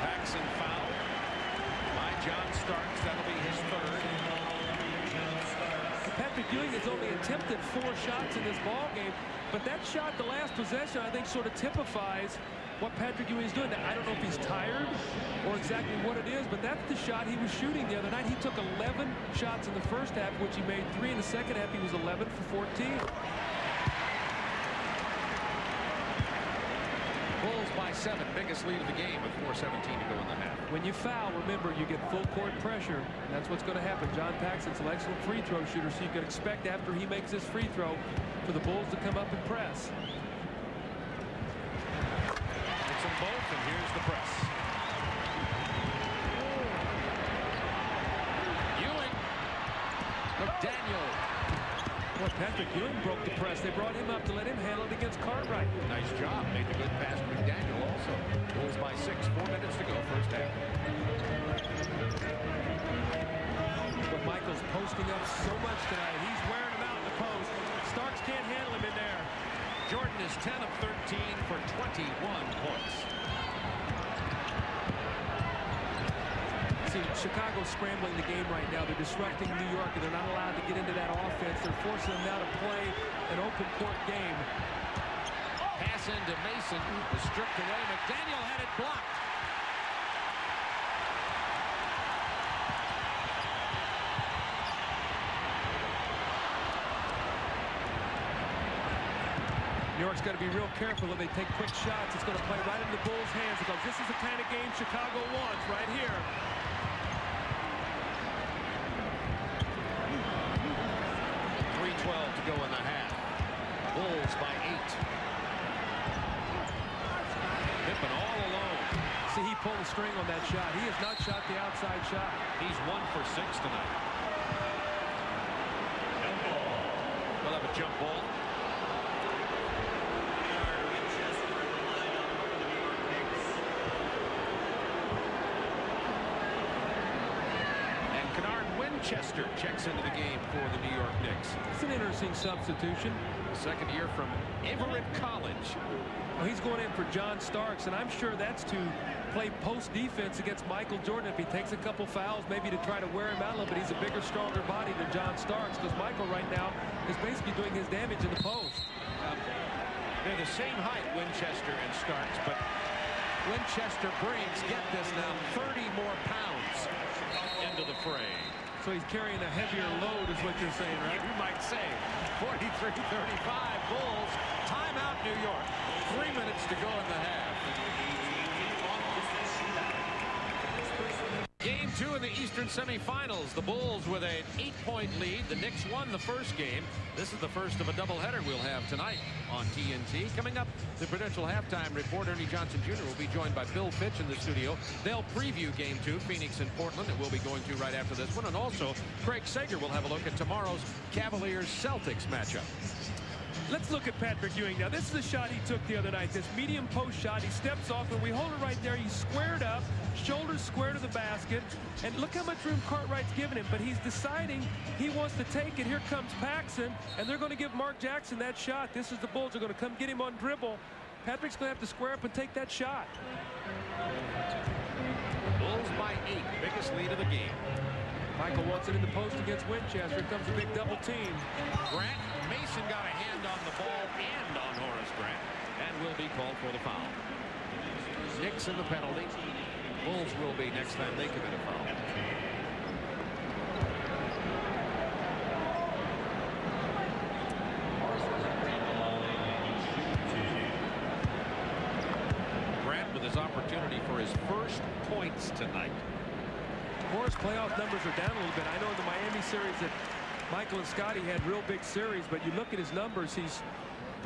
Paxson foul by John Starks. That'll be his third. Patrick Ewing has only attempted 4 shots in this ball game, but that shot, the last possession, I think sort of typifies what Patrick Ewing is doing. Now, I don't know if he's tired or exactly what it is, but that's the shot he was shooting the other night. He took 11 shots in the first half, which he made 3 in the second half. He was 11 for 14. Bulls by 7, biggest lead of the game with 4:17 to go in the half. When you foul, remember, you get full court pressure. And that's what's going to happen. John Paxson's an excellent free throw shooter, so you can expect after he makes his free throw for the Bulls to come up and press. It's them both, and here's the press. Ewing. McDaniel. Boy, Patrick Ewing broke the press. They brought him up to let him handle it against Cartwright. Nice job. Made the good pass to McDaniel also. Bulls by 6, 4 minutes to go, first half. But Michael's posting up so much tonight. He's wearing him out in the post. Starks can't handle him in there. Jordan is 10 of 13 for 21 points. See, Chicago's scrambling the game right now. They're disrupting New York, and they're not allowed to get into that offense. They're forcing them now to play an open court game. Pass into Mason, was stripped away. McDaniel had it blocked. New York's got to be real careful when they take quick shots. It's going to play right into the Bulls' hands because this is the kind of game Chicago wants right here. 3:12 to go in the half. Bulls by 8. Pippen all alone. See, he pulled the string on that shot. He has not shot the outside shot. He's 1 for 6 tonight. We'll have a jump ball. Winchester checks into the game for the New York Knicks. It's an interesting substitution. Second year from Everett College. Well, he's going in for John Starks, and I'm sure that's to play post defense against Michael Jordan. If he takes a couple fouls, maybe to try to wear him out a little bit. He's a bigger, stronger body than John Starks, because Michael right now is basically doing his damage in the post. They're the same height, Winchester and Starks, but Winchester brings, get this now, 30 more pounds into the fray. So he's carrying a heavier load is what you're saying, right? You might say. 43-35 Bulls. Timeout New York. 3 minutes to go in the half. Game 2 in the Eastern Semifinals. The Bulls with an 8-point lead. The Knicks won the first game. This is the first of a doubleheader we'll have tonight on TNT. Coming up, the Prudential halftime report. Ernie Johnson Jr. will be joined by Bill Fitch in the studio. They'll preview Game 2, Phoenix and Portland, that we'll be going to right after this one. And also, Craig Sager will have a look at tomorrow's Cavaliers-Celtics matchup. Let's look at Patrick Ewing now. This is the shot he took the other night. This medium post shot. He steps off, and we hold it right there. He's squared up, shoulders square to the basket. And look how much room Cartwright's given him. But he's deciding he wants to take it. Here comes Paxson, and they're going to give Mark Jackson that shot. This is the Bulls. They're going to come get him on dribble. Patrick's going to have to square up and take that shot. Bulls by 8. Biggest lead of the game. Michael wants it in the post against Winchester. Here comes a big double team. Grant, Mason got a hand on the ball and on Horace Grant, and will be called for the foul. Knicks in the penalty. Bulls will be next time they commit a foul. Grant with his opportunity for his first points tonight. Horace playoff numbers are down a little bit. I know in the Miami series that Michael and Scotty had real big series, but you look at his numbers, he's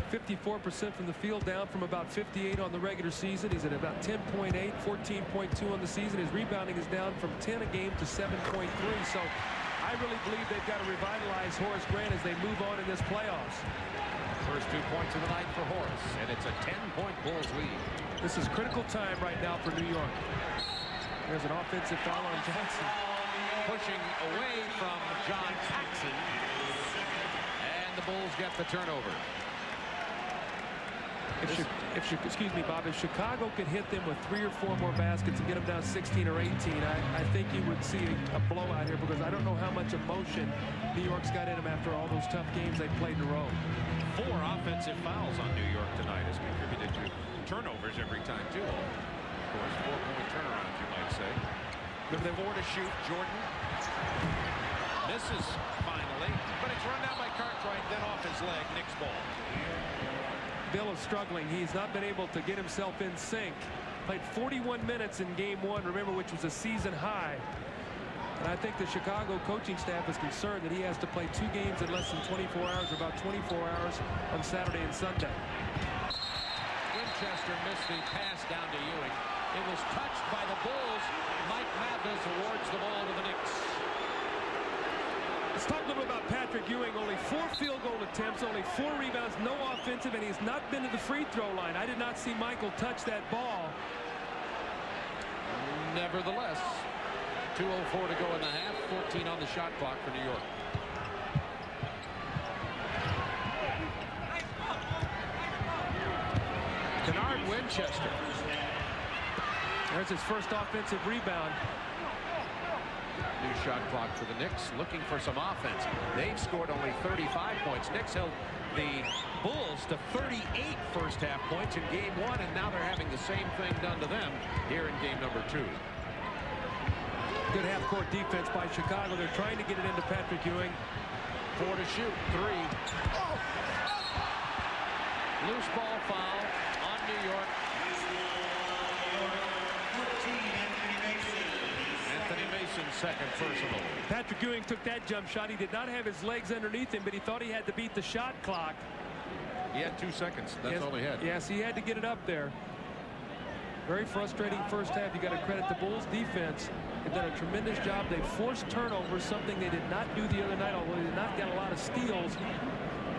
54% from the field, down from about 58 on the regular season. He's at about 10.8, 14.2 on the season. His rebounding is down from 10 a game to 7.3. So I really believe they've got to revitalize Horace Grant as they move on in this playoffs. First 2 points of the night for Horace, and it's a 10-point Bulls lead. This is critical time right now for New York. There's an offensive foul on Jackson. Pushing away from John Paxson, and the Bulls get the turnover. Excuse me, Bob, if Chicago could hit them with 3 or 4 more baskets and get them down 16 or 18, I think you would see a blowout here, because I don't know how much emotion New York's got in them after all those tough games they played in a row. 4 offensive fouls on New York tonight has contributed to turnovers every time, too. Of course, 4-point turnaround, you might say. With 4 to shoot, Jordan misses finally, but it's run down by Cartwright, then off his leg. Knicks ball. Bill is struggling. He's not been able to get himself in sync. Played 41 minutes in game 1, remember, which was a season high. And I think the Chicago coaching staff is concerned that he has to play 2 games in less than 24 hours, or about 24 hours on Saturday and Sunday. Winchester missed the pass down to Ewing. It was touched by the Bulls. Mike Mathis awards the ball to the Knicks. Let's talk a little about Patrick Ewing. Only 4 field goal attempts, only 4 rebounds, no offensive, and he's not been to the free throw line. I did not see Michael touch that ball. Nevertheless, 2:04 to go in the half, 14 on the shot clock for New York. Kennard Winchester. There's his first offensive rebound. New shot clock for the Knicks, looking for some offense. They've scored only 35 points. Knicks held the Bulls to 38 first half points in game 1, and now they're having the same thing done to them here in game number 2. Good half-court defense by Chicago. They're trying to get it into Patrick Ewing. 4 to shoot, 3. Loose ball foul on New York. Anthony Mason's second personal. Patrick Ewing took that jump shot. He did not have his legs underneath him, but he thought he had to beat the shot clock. He had 2 seconds. That's all he had. Yes, he had to get it up there. Very frustrating first half. You got to credit the Bulls defense. They've done a tremendous job. They forced turnovers, something they did not do the other night, although they did not get a lot of steals.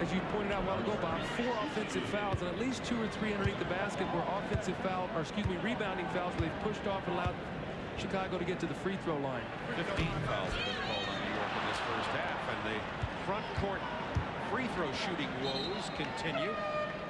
As you pointed out a while ago, Bob, 4 offensive fouls, and at least 2 or 3 underneath the basket were offensive foul, or excuse me, rebounding fouls, where they've pushed off and allowed Chicago to get to the free throw line. 15 fouls have been called on New York in this first half, and the front court free throw shooting woes continue.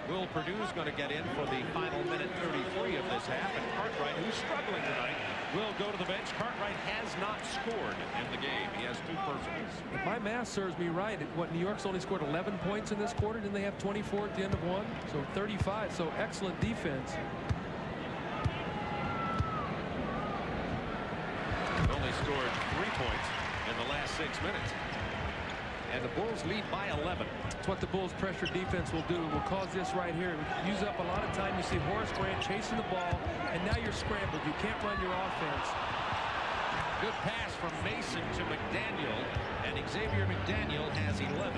Will Purdue's going to get in for the final minute 33 of this half, and Cartwright, who's struggling tonight, will go to the bench. Cartwright has not scored in the game. He has 2 personals. If my math serves me right, New York's only scored 11 points in this quarter. Didn't they have 24 at the end of 1? So 35. So excellent defense. Only scored 3 points in the last 6 minutes. And the Bulls lead by 11. That's what the Bulls' pressure defense will do. It will cause this right here. Use up a lot of time. You see Horace Grant chasing the ball, and now you're scrambled. You can't run your offense. Good pass from Mason to McDaniel, and Xavier McDaniel has 11.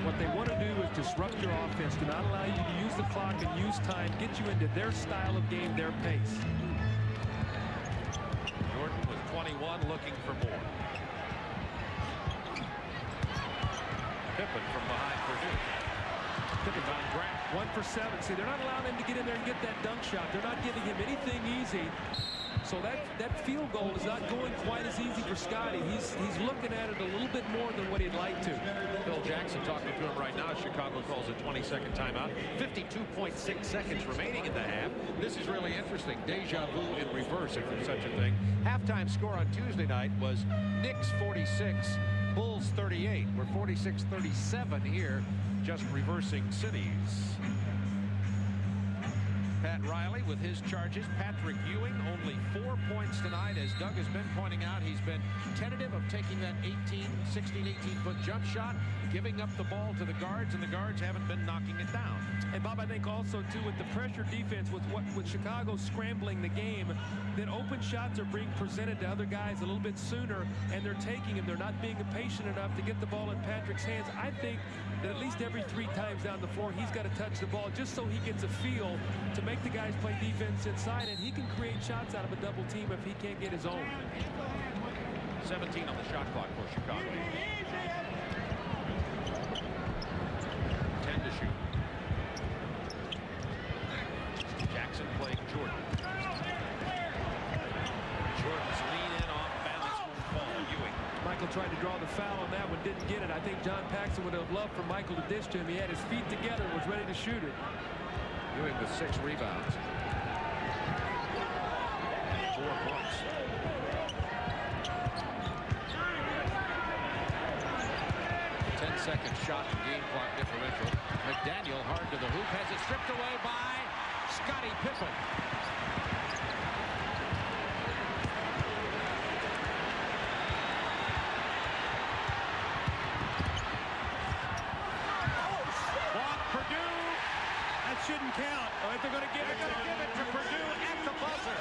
What they want to do is disrupt your offense. Do not allow you to use the clock and use time. Get you into their style of game, their pace. Jordan with 21, looking for more. Pippen from behind Purdue. Pippen on Grant. 1 for 7. See, they're not allowing him to get in there and get that dunk shot. They're not giving him anything easy. So that field goal is not going quite as easy for Scotty. He's looking at it a little bit more than what he'd like to. Phil Jackson talking to him right now. Chicago calls a 20-second timeout. 52.6 seconds remaining in the half. This is really interesting. Deja vu in reverse, if there's such a thing. Halftime score on Tuesday night was Knicks 46, Bulls 38. We're 46-37 here, just reversing cities. Pat Riley with his charges. Patrick Ewing only 4 points tonight. As Doug has been pointing out, he's been tentative of taking that 16, 18-foot jump shot, giving up the ball to the guards, and the guards haven't been knocking it down. And Bob, I think also too, with the pressure defense, with Chicago scrambling the game, then open shots are being presented to other guys a little bit sooner, and they're taking them. They're not being patient enough to get the ball in Patrick's hands. I think that at least every 3 times down the floor, he's got to touch the ball just so he gets a feel to make the guys play defense inside, and he can create shots out of a double team if he can't get his own. 17 on the shot clock for Chicago. 10 to shoot. tried to draw the foul on that one, didn't get it. I think John Paxson would have loved for Michael to dish to him. He had his feet together, was ready to shoot it. Ewing with 6 rebounds. 4 points. A 10-second shot and game clock differential. McDaniel hard to the hoop, has it stripped away by Scottie Pippen. Shouldn't count. Oh, if they're going to give it to Purdue at the buzzer.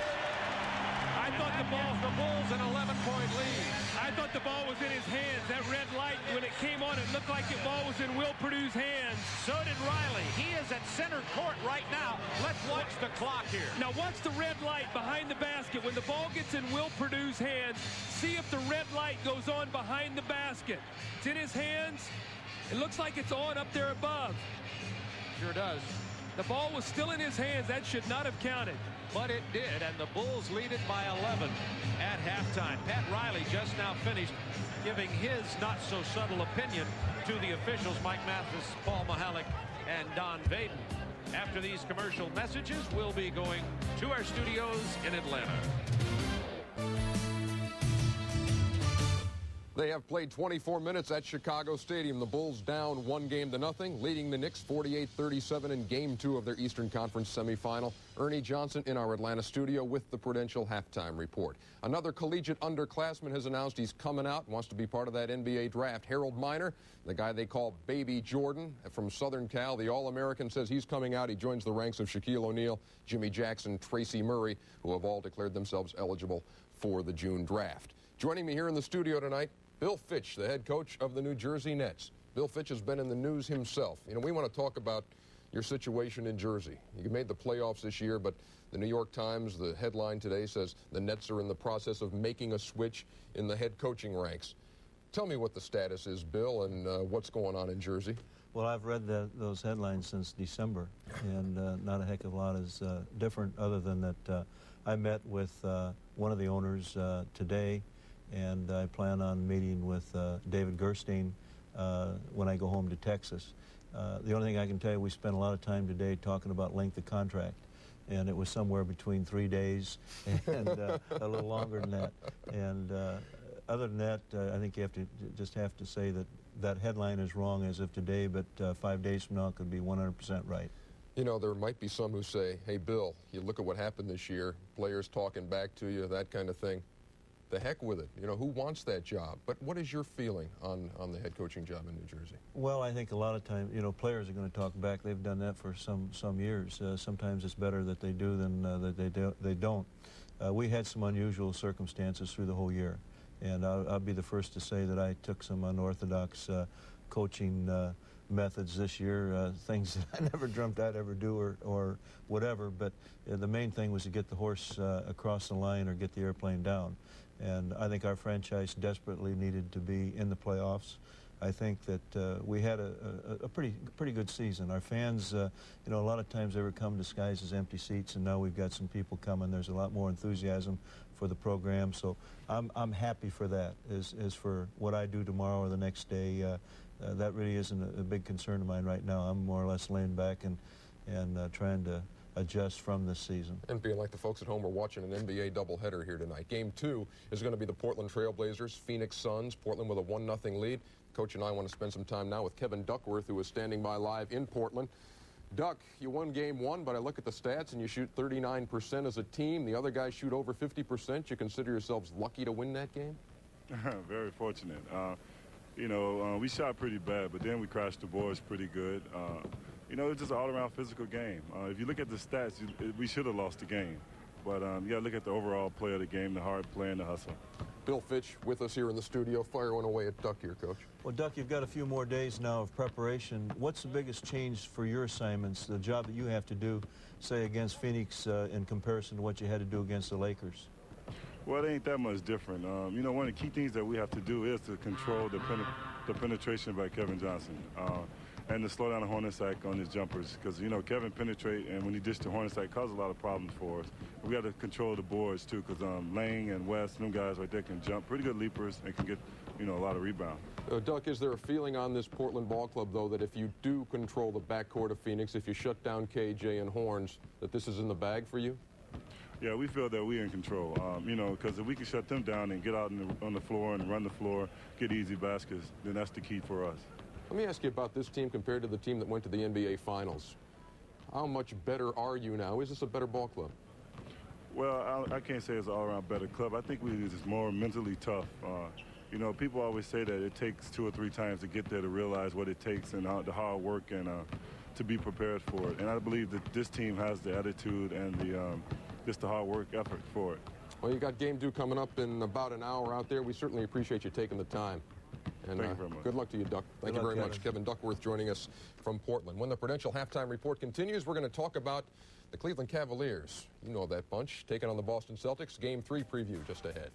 I thought the Bulls an 11-point lead. I thought the ball was in his hands. That red light, when it came on, it looked like the ball was in Will Purdue's hands. So did Riley. He is at center court right now. Let's watch the clock here. Now watch the red light behind the basket. When the ball gets in Will Purdue's hands, see if the red light goes on behind the basket. It's in his hands. It looks like it's on up there above. Sure does. The ball was still in his hands. That should not have counted. But it did, and the Bulls lead it by 11 at halftime. Pat Riley just now finished giving his not-so-subtle opinion to the officials, Mike Mathis, Paul Mahalik, and Don Vaden. After these commercial messages, we'll be going to our studios in Atlanta. They have played 24 minutes at Chicago Stadium. The Bulls down 1-0, leading the Knicks 48-37 in Game 2 of their Eastern Conference semifinal. Ernie Johnson in our Atlanta studio with the Prudential halftime report. Another collegiate underclassman has announced he's coming out and wants to be part of that NBA draft. Harold Miner, the guy they call Baby Jordan from Southern Cal, the All-American, says he's coming out. He joins the ranks of Shaquille O'Neal, Jimmy Jackson, Tracy Murray, who have all declared themselves eligible for the June draft. Joining me here in the studio tonight, Bill Fitch, the head coach of the New Jersey Nets. Bill Fitch has been in the news himself. You know, we want to talk about your situation in Jersey. You made the playoffs this year, but the New York Times, the headline today says the Nets are in the process of making a switch in the head coaching ranks. Tell me what the status is, Bill, and what's going on in Jersey. Well, I've read those headlines since December, and not a heck of a lot is different other than that I met with one of the owners today, and I plan on meeting with David Gerstein when I go home to Texas. The only thing I can tell you, we spent a lot of time today talking about length of contract, and it was somewhere between 3 days and a little longer than that. And other than that, I think you have to say that that headline is wrong as of today, but 5 days from now it could be 100% right. You know, there might be some who say, hey, Bill, you look at what happened this year, players talking back to you, that kind of thing. The heck with it. You know, who wants that job? But what is your feeling on the head coaching job in New Jersey? Well, I think a lot of times, you know, players are going to talk back. They've done that for some years. Sometimes it's better that they do than that they don't. We had some unusual circumstances through the whole year, and I'll be the first to say that I took some unorthodox coaching methods this year, things that I never dreamt I'd ever do or whatever, but the main thing was to get the horse across the line or get the airplane down. And I think our franchise desperately needed to be in the playoffs. I think that we had a pretty good season. Our fans, you know, a lot of times they would come disguised as empty seats, and now we've got some people coming. There's a lot more enthusiasm for the program, so I'm happy for that. As for what I do tomorrow or the next day, that really isn't a big concern of mine right now. I'm more or less laying back and trying to adjust from this season. And being like the folks at home are watching an NBA doubleheader here tonight. Game 2 is going to be the Portland Trailblazers, Phoenix Suns. Portland with a 1-0 lead. Coach and I want to spend some time now with Kevin Duckworth, who is standing by live in Portland. Duck, you won Game 1, but I look at the stats and you shoot 39% as a team. The other guys shoot over 50%. You consider yourselves lucky to win that game? Very fortunate. You know, we shot pretty bad, but then we crashed the boards pretty good. You know, it's just an all-around physical game. If you look at the stats, we should have lost the game. But you got to look at the overall play of the game, the hard play and the hustle. Bill Fitch with us here in the studio, firing away at Duck here, Coach. Well, Duck, you've got a few more days now of preparation. What's the biggest change for your assignments, the job that you have to do, say, against Phoenix in comparison to what you had to do against the Lakers? Well, it ain't that much different. You know, one of the key things that we have to do is to control the penetration by Kevin Johnson. And to slow down the Hornacek on his jumpers, because, you know, Kevin penetrate, and when he dished to Hornacek, caused a lot of problems for us. We got to control the boards, too, because Lang and West, them guys right there can jump, pretty good leapers, and can get, you know, a lot of rebound. Duck, is there a feeling on this Portland ball club, though, that if you do control the backcourt of Phoenix, if you shut down KJ and Horns, that this is in the bag for you? Yeah, we feel that we're in control, you know, because if we can shut them down and get out on the floor and run the floor, get easy baskets, then that's the key for us. Let me ask you about this team compared to the team that went to the NBA Finals. How much better are you now? Is this a better ball club? Well, I can't say it's an all-around better club. I think we're just more mentally tough. You know, people always say that it takes 2 or 3 times to get there to realize what it takes and the hard work and to be prepared for it. And I believe that this team has the attitude and just the hard work effort for it. Well, you got game 2 coming up in about an hour out there. We certainly appreciate you taking the time. And thank you very much. Good luck to you, Duck. Thank you very much. Kevin Duckworth joining us from Portland. When the Prudential Halftime Report continues, we're going to talk about the Cleveland Cavaliers. You know that bunch, taking on the Boston Celtics. Game 3 preview just ahead.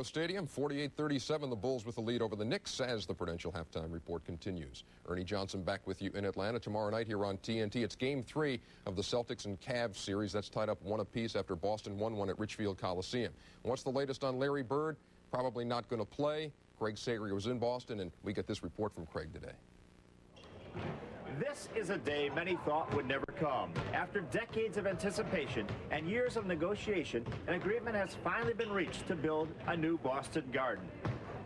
Stadium, 48-37, the Bulls with the lead over the Knicks as the Prudential Halftime Report continues. Ernie Johnson back with you in Atlanta tomorrow night here on TNT. It's Game 3 of the Celtics and Cavs series. That's tied up 1 apiece after Boston won 1 at Richfield Coliseum. What's the latest on Larry Bird? Probably not going to play. Craig Sager was in Boston, and we get this report from Craig today. This is a day many thought would never come. After decades of anticipation and years of negotiation, an agreement has finally been reached to build a new Boston Garden.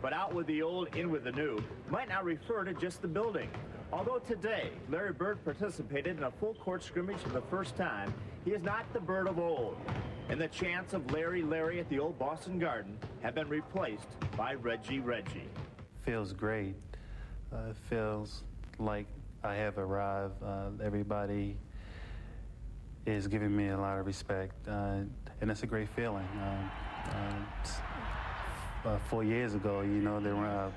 But out with the old, in with the new might not refer to just the building. Although today, Larry Bird participated in a full court scrimmage for the first time, he is not the Bird of old. And the chants of Larry, Larry at the old Boston Garden have been replaced by Reggie, Reggie. Feels great. It feels like I have arrived. Everybody is giving me a lot of respect, and it's a great feeling. 4 years ago, you know,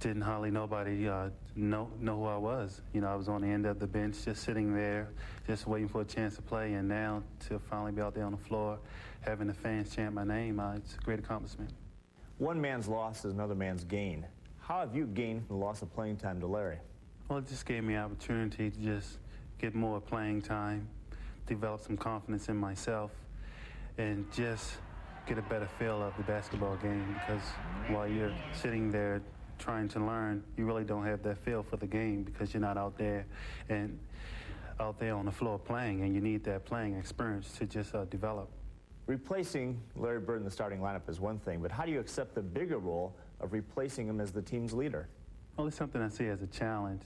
didn't hardly nobody know who I was. You know, I was on the end of the bench, just sitting there, just waiting for a chance to play, and now to finally be out there on the floor, having the fans chant my name, it's a great accomplishment. One man's loss is another man's gain. How have you gained from the loss of playing time to Larry? Well, it just gave me an opportunity to just get more playing time, develop some confidence in myself, and just get a better feel of the basketball game, because while you're sitting there trying to learn, you really don't have that feel for the game because you're not out there on the floor playing, and you need that playing experience to just develop. Replacing Larry Bird in the starting lineup is one thing, but how do you accept the bigger role of replacing him as the team's leader? Well, it's something I see as a challenge.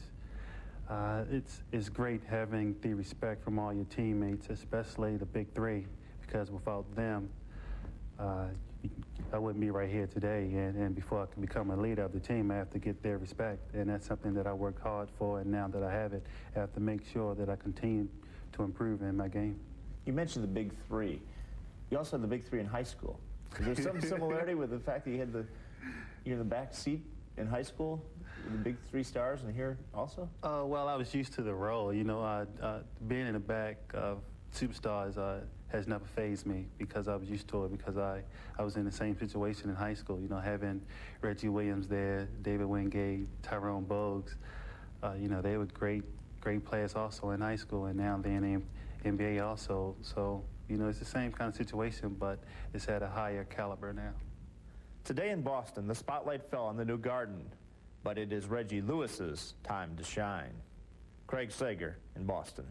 It's great having the respect from all your teammates, especially the big 3, because without them, I wouldn't be right here today. And before I can become a leader of the team, I have to get their respect. And that's something that I worked hard for, and now that I have it, I have to make sure that I continue to improve in my game. You mentioned the big 3. You also had the big 3 in high school. Is there some similarity with the fact that you had you're in the back seat in high school? The big 3 stars and here also? Well, I was used to the role. You know, being in the back of superstars has never fazed me because I was used to it, because I was in the same situation in high school. You know, having Reggie Williams there, David Wingate, Tyrone Bogues, you know, they were great players also in high school, and now they're in the NBA also. So, you know, it's the same kind of situation, but it's at a higher caliber now. Today in Boston, the spotlight fell on the new Garden, but it is Reggie Lewis's time to shine. Craig Sager in Boston.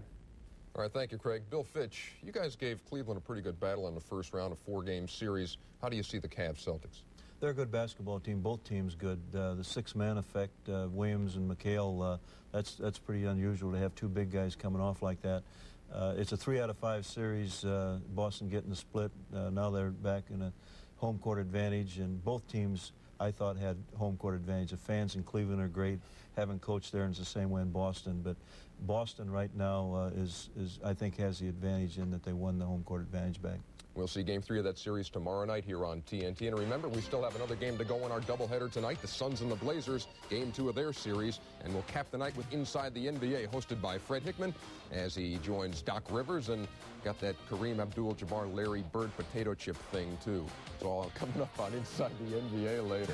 All right, thank you, Craig. Bill Fitch, you guys gave Cleveland a pretty good battle in the first round of 4-game series. How do you see the Cavs Celtics? They're a good basketball team. Both teams good. The 6-man effect, Williams and McHale, that's pretty unusual to have 2 big guys coming off like that. It's a 3 out of 5 series. Boston getting the split. Now they're back in a home court advantage, and both teams, I thought, had home court advantage. The fans in Cleveland are great. Having coached there, and it's the same way in Boston. But Boston right now I think, has the advantage in that they won the home court advantage back. We'll see Game 3 of that series tomorrow night here on TNT. And remember, we still have another game to go in our doubleheader tonight. The Suns and the Blazers, Game 2 of their series. And we'll cap the night with Inside the NBA, hosted by Fred Hickman, as he joins Doc Rivers, and got that Kareem Abdul-Jabbar, Larry Bird potato chip thing, too. It's all coming up on Inside the NBA later.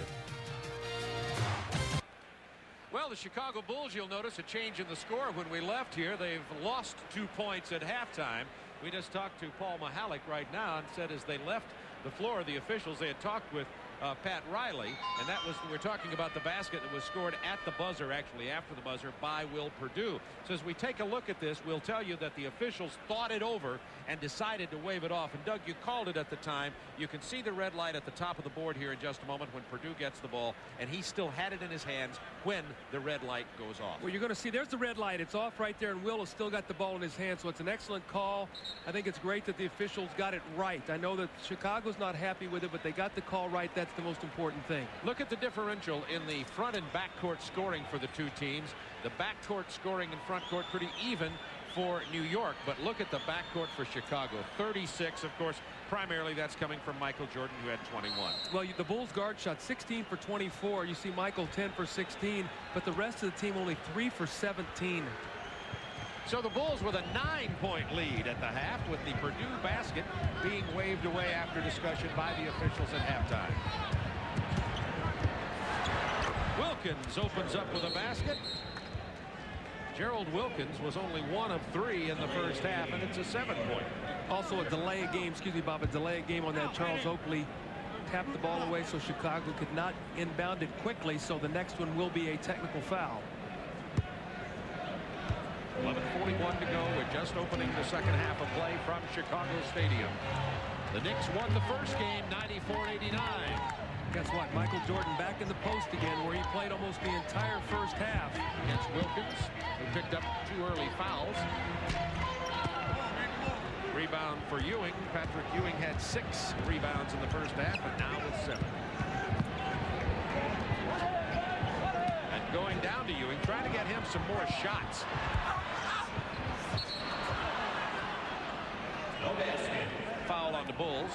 Well, the Chicago Bulls, you'll notice a change in the score when we left here. They've lost 2 points at halftime. We just talked to Paul Mahalik right now and said as they left the floor, the officials, they had talked with Pat Riley, and that was, we're talking about the basket that was scored at the buzzer, actually after the buzzer, by Will Perdue. So as we take a look at this, we'll tell you that the officials thought it over and decided to wave it off. And Doug, you called it at the time. You can see the red light at the top of the board here in just a moment when Perdue gets the ball, and he still had it in his hands when the red light goes off. Well, you're going to see there's the red light. It's off right there, and Will has still got the ball in his hands, so it's an excellent call. I think it's great that the officials got it right. I know that Chicago's not happy with it, but they got the call right. That's the most important thing. Look at the differential in the front and backcourt scoring for the two teams. The backcourt scoring and front court pretty even for New York, but look at the backcourt for Chicago. 36, of course, primarily that's coming from Michael Jordan, who had 21. Well, the Bulls guard shot 16 for 24. You see Michael 10 for 16, but the rest of the team only 3 for 17. So the Bulls with a 9-point lead at the half, with the Perdue basket being waved away after discussion by the officials at halftime. Wilkins opens up with a basket. Gerald Wilkins was only 1 of 3 in the first half, and it's a 7-point. Also a delay of game, excuse me, Bob, a delay of game on that. Charles Oakley tapped the ball away so Chicago could not inbound it quickly, so the next one will be a technical foul. 11:41 to go. We're just opening the second half of play from Chicago Stadium. The Knicks won the first game 94-89. Guess what? Michael Jordan back in the post again, where he played almost the entire first half. Against Wilkins, who picked up 2 early fouls. Rebound for Ewing. Patrick Ewing had 6 rebounds in the first half, and now with 7. And going down to Ewing, trying to get him some more shots. Foul on the Bulls.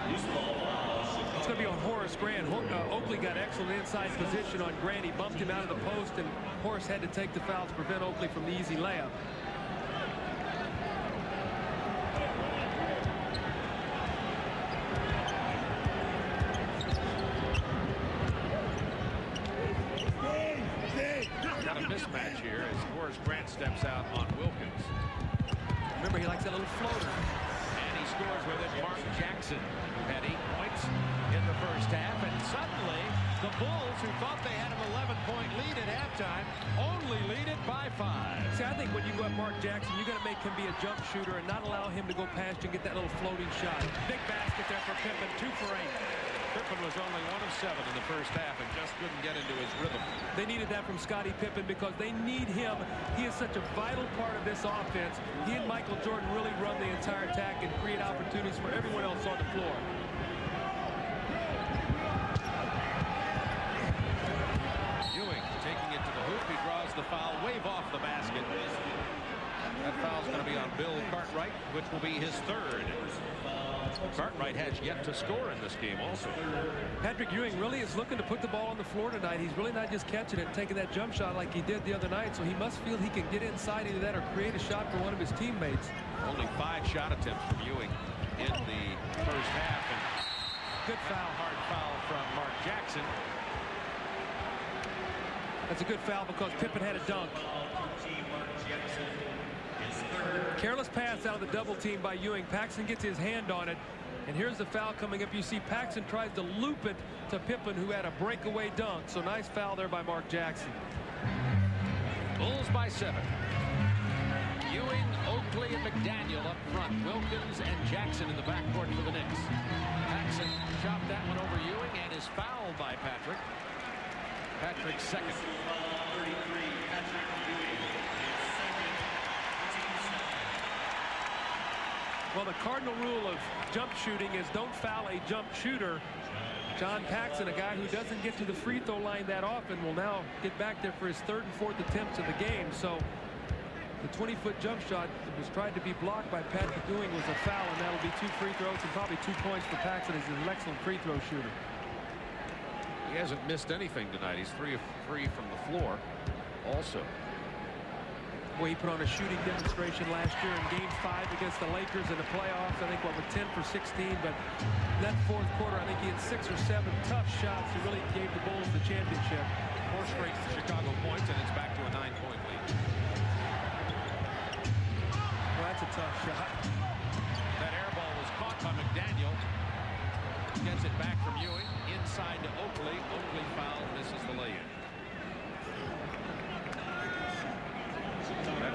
It's going to be on Horace Grant. Oakley got excellent inside position on Grant. He bumped him out of the post, and Horace had to take the foul to prevent Oakley from the easy layup. Got a mismatch here as Horace Grant steps out on Wilkins. Remember, he likes that little floater. And he scores with it. Mark Jackson, who had 8 points in the first half, and suddenly the Bulls, who thought they had an 11-point lead at halftime, only lead it by 5. See, I think when you go at Mark Jackson, you got to make him be a jump shooter and not allow him to go past you and get that little floating shot. Big basket there for Pippen, 2 for 8. Pippen was only 1 of 7 in the first half and just couldn't get into his rhythm. They needed that from Scottie Pippen because they need him. He is such a vital part of this offense. He and Michael Jordan really run the entire attack and create opportunities for everyone else on the floor. Ewing taking it to the hoop. He draws the foul. Wave off the basket. That foul's going to be on Bill Cartwright, which will be his 3rd. Cartwright has yet to score in this game also. Patrick Ewing really is looking to put the ball on the floor tonight. He's really not just catching it and taking that jump shot like he did the other night, so he must feel he can get inside either that or create a shot for one of his teammates. Only 5 shot attempts from Ewing in the first half. And good foul. Hard foul from Mark Jackson. That's a good foul because Pippen had a dunk. Careless pass out of the double team by Ewing. Paxson gets his hand on it, and here's the foul coming up. You see Paxson tries to loop it to Pippen, who had a breakaway dunk. So nice foul there by Mark Jackson. Bulls by 7. Ewing, Oakley, and McDaniel up front. Wilkins and Jackson in the backcourt for the Knicks. Paxson chopped that one over Ewing and is fouled by Patrick. Patrick's 2nd. Well, the cardinal rule of jump shooting is don't foul a jump shooter. John Paxson, a guy who doesn't get to the free throw line that often, will now get back there for his 3rd and 4th attempts of the game. So the 20-foot jump shot that was tried to be blocked by Patrick Ewing was a foul, and that'll be 2 free throws and probably 2 points for Paxson as an excellent free throw shooter. He hasn't missed anything tonight. He's 3 of 3 from the floor also. Well, he put on a shooting demonstration last year in Game 5 against the Lakers in the playoffs. I think, with 10 for 16, but that 4th quarter, I think he had 6 or 7 tough shots that really gave the Bulls the championship. 4 straight Chicago points, and it's back to a 9-point lead. Well, that's a tough shot.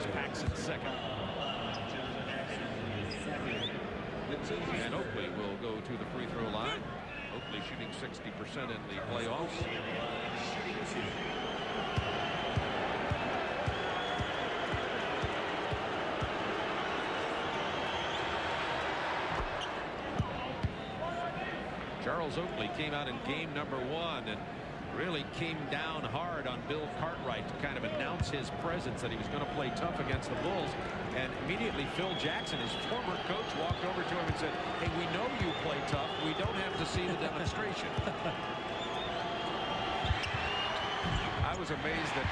as Paxson second. And Oakley will go to the free throw line. Oakley shooting 60% in the playoffs. Charles Oakley came out in game number 1 and really came down hard on Bill Cartwright to kind of announce his presence, that he was going to play tough against the Bulls. And immediately Phil Jackson, his former coach, walked over to him and said, "Hey, we know you play tough. We don't have to see the demonstration." I was amazed that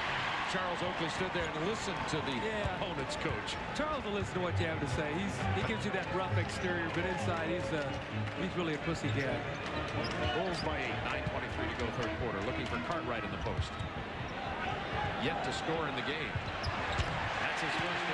Charles Oakley stood there and listened to the opponent's coach. Charles will listen to what you have to say. He gives you that rough exterior, but inside he's really a pussy cat. Bulls by 8, 9:23 to go third quarter. Looking for Cartwright in the post. Yet to score in the game. That's his first.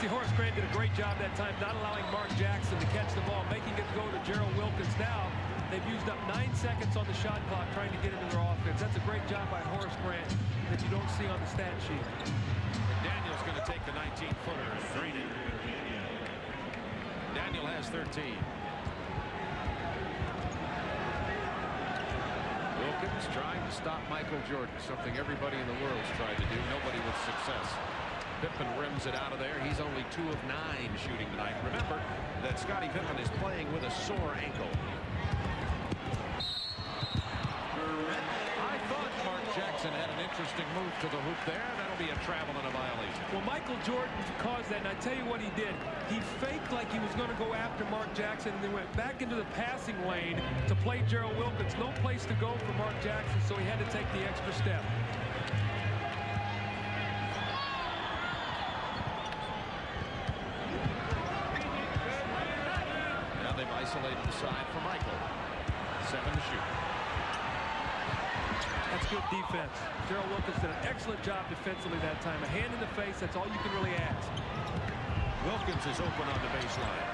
See, Horace Grant did a great job that time, not allowing Mark Jackson to catch the ball, making it go to Gerald Wilkins. Now they've used up 9 seconds on the shot clock trying to get into their offense. That's a great job by Horace Grant that you don't see on the stat sheet. Daniel's going to take the 19-footer and drain it. Daniel has 13. Wilkins trying to stop Michael Jordan, something everybody in the world's tried to do, nobody with success. Pippen rims it out of there. He's only 2 of 9 shooting tonight. Remember that Scottie Pippen is playing with a sore ankle. I thought Mark Jackson had an interesting move to the hoop there. That'll be a travel and a violation. Well, Michael Jordan caused that, and I tell you what he did. He faked like he was going to go after Mark Jackson, and then went back into the passing lane to play Gerald Wilkins. No place to go for Mark Jackson, so he had to take the extra step. Isolated the side for Michael. 7 to shoot. That's good defense. Gerald Wilkins did an excellent job defensively that time. A hand in the face, that's all you can really ask. Wilkins is open on the baseline.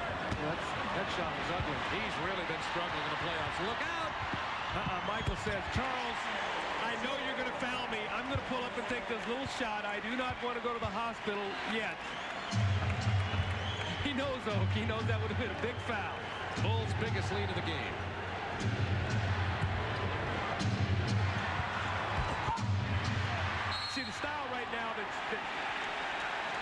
Well, that shot was ugly. He's really been struggling in the playoffs. Look out! Michael says, "Charles, I know you're going to foul me. I'm going to pull up and take this little shot. I do not want to go to the hospital yet." He knows, though. He knows that would have been a big foul. Bulls' biggest lead of the game. See, the style right now that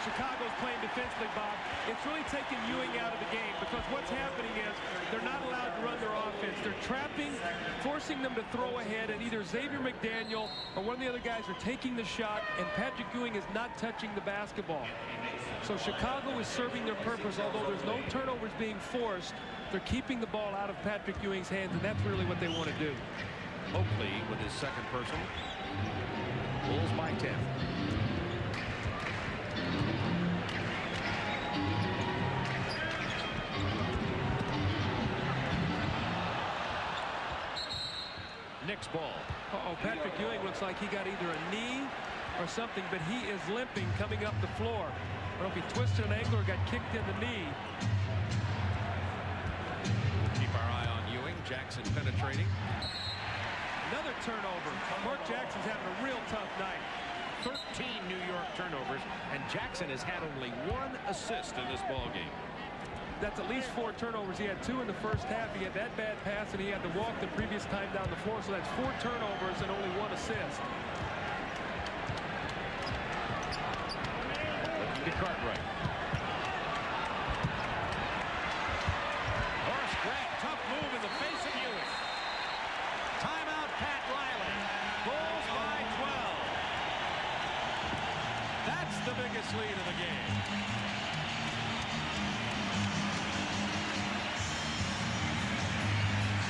Chicago's playing defensively, Bob, it's really taking Ewing out of the game, because what's happening is they're not allowed to run their offense. They're trapping, forcing them to throw ahead, and either Xavier McDaniel or one of the other guys are taking the shot, and Patrick Ewing is not touching the basketball. So Chicago is serving their purpose. Although there's no turnovers being forced, they're keeping the ball out of Patrick Ewing's hands, and that's really what they want to do. Oakley with his second personal. Bulls by 10. Knicks ball. Patrick Ewing looks like he got either a knee or something, but he is limping coming up the floor. I don't know if he twisted an ankle or got kicked in the knee. Keep our eye on Ewing. Jackson penetrating. Another turnover. Mark Jackson's having a real tough night. 13 New York turnovers, and Jackson has had only 1 assist in this ball game. That's at least 4 turnovers. He had 2 in the first half. He had that bad pass, and he had to walk the previous time down the floor. So that's 4 turnovers and only 1 assist. To Cartwright. Horace Grant, tough move in the face of Ewing. Timeout, Pat Riley. Bulls by 12. That's the biggest lead of the game.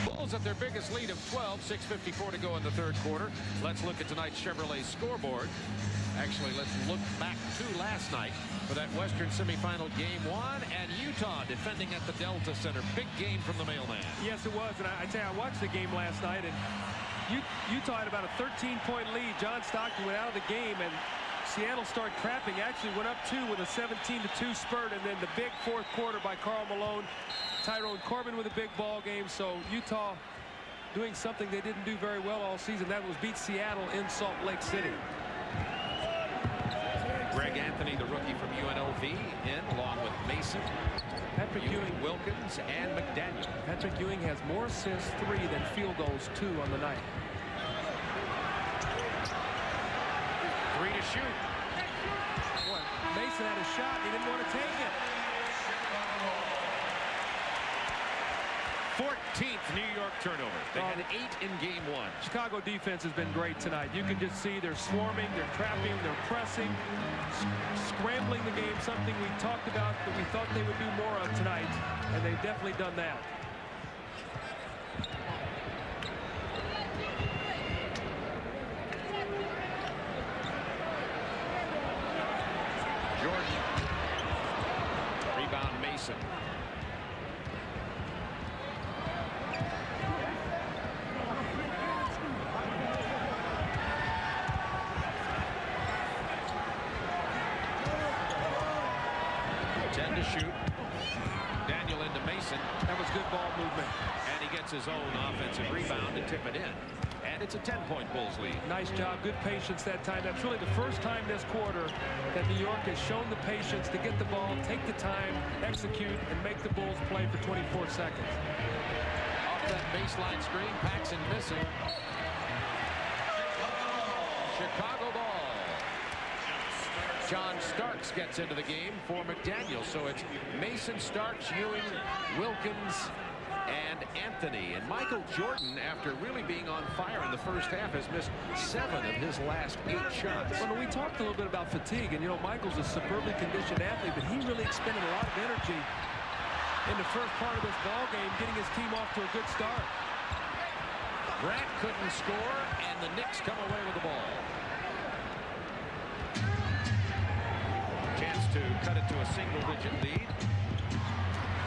Bulls at their biggest lead of 12, 6:54 to go in the third quarter. Let's look at tonight's Chevrolet scoreboard. Actually, let's look back to last night for that Western semifinal game 1, and Utah defending at the Delta Center. Big game from the mailman. Yes, it was, and I tell you, I watched the game last night, and Utah had about a 13-point lead. John Stockton went out of the game, and Seattle started crapping. Actually went up 2 with a 17-2 spurt, and then the big fourth quarter by Karl Malone. Tyrone Corbin with a big ball game. So Utah doing something they didn't do very well all season. That was beat Seattle in Salt Lake City. Greg Anthony, the rookie from UNLV, in along with Mason, Patrick Ewing, Wilkins, and McDaniel. Patrick Ewing has more assists, 3, than field goals, 2 on the night. 3 to shoot. Boy, Mason had a shot. He didn't want to take it. 14th New York turnover. They had 8 in game 1. Chicago defense has been great tonight. You can just see they're swarming, they're trapping, they're pressing, scrambling the game, something we talked about that we thought they would do more of tonight, and they've definitely done that. Jordan. Rebound Mason. To shoot. Daniel into Mason. That was good ball movement. And he gets his own offensive rebound to tip it in. And it's a 10-point Bulls lead. Nice job. Good patience that time. That's really the first time this quarter that New York has shown the patience to get the ball, take the time, execute, and make the Bulls play for 24 seconds. Off that baseline screen, Paxson missing. Chicago ball. John Starks gets into the game for McDaniel. So it's Mason, Starks, Ewing, Wilkins, and Anthony. And Michael Jordan, after really being on fire in the first half, has missed 7 of his last 8 shots. Well, we talked a little bit about fatigue, and Michael's a superbly conditioned athlete, but he really expended a lot of energy in the first part of this ball game, getting his team off to a good start. Grant couldn't score, and the Knicks come away with the ball. Chance to cut it to a single-digit lead.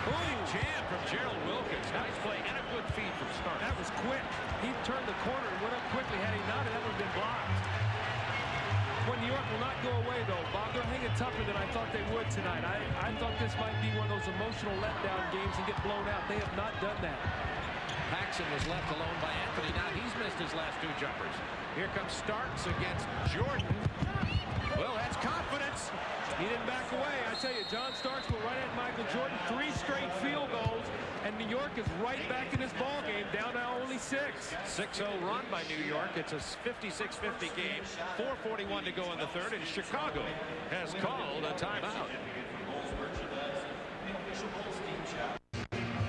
Big jam from Gerald Wilkins. Nice play and a good feed from Stark. That was quick. He turned the corner and went up quickly. Had he not, that would have been blocked. Well, New York will not go away, though, Bob. They're hanging tougher than I thought they would tonight. I thought this might be one of those emotional letdown games and get blown out. They have not done that. Paxson was left alone by Anthony. Now he's missed his last 2 jumpers. Here comes Starks against Jordan. Well, that's confidence. He didn't back away. I tell you, John Starks went right at Michael Jordan. 3 straight field goals, and New York is right back in this ball game, down now only 6. 6-0 run by New York. It's a 56-50 game. 4:41 to go in the third, and Chicago has called a timeout.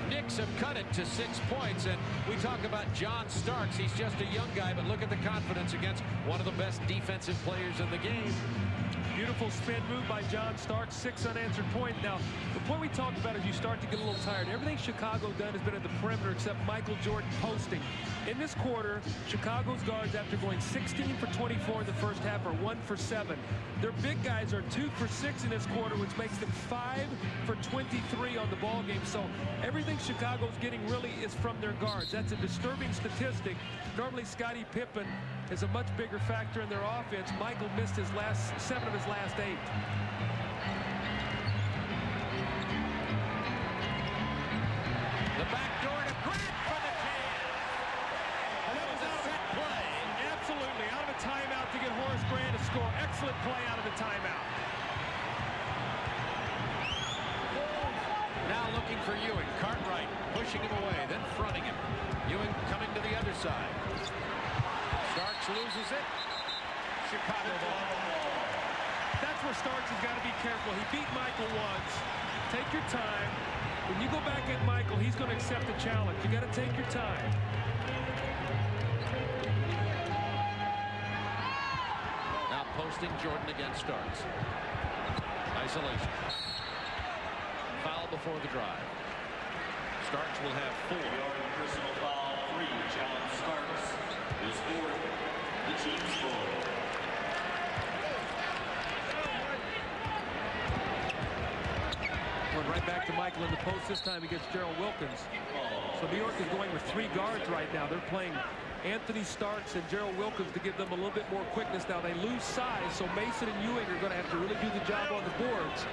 Knicks have cut it to 6 points, and we talk about John Starks. He's just a young guy, but look at the confidence against one of the best defensive players in the game. Beautiful spin move by John Starks, 6 unanswered points. Now, the point we talked about is you start to get a little tired. Everything Chicago done has been at the perimeter except Michael Jordan posting. In this quarter, Chicago's guards, after going 16 for 24 in the first half, are 1 for 7. Their big guys are 2 for 6 in this quarter, which makes them 5 for 23 on the ball game. So everything Chicago's getting really is from their guards. That's a disturbing statistic. Normally, Scottie Pippen is a much bigger factor in their offense. Michael missed his last 7 of his last 8. The back door to Grant for the jam. And that was out of that play. Absolutely, out of a timeout to get Horace Grant to score. Excellent play out of the timeout. Now looking for Ewing. Cartwright pushing him away, then fronting him. Ewing coming to the other side. Starks loses it. Chicago ball. That's where Starks has got to be careful. He beat Michael once. Take your time. When you go back at Michael, he's going to accept the challenge. You got to take your time. Now posting Jordan against Starks. Isolation. Foul before the drive. Starks will have 4. Personal foul 3. John Starks is 4th. The team's goal. Went right back to Michael in the post this time against Gerald Wilkins. So New York is going with 3 guards right now. They're playing Anthony Starks and Gerald Wilkins to give them a little bit more quickness. Now they lose size, so Mason and Ewing are going to have to really do the job on the boards.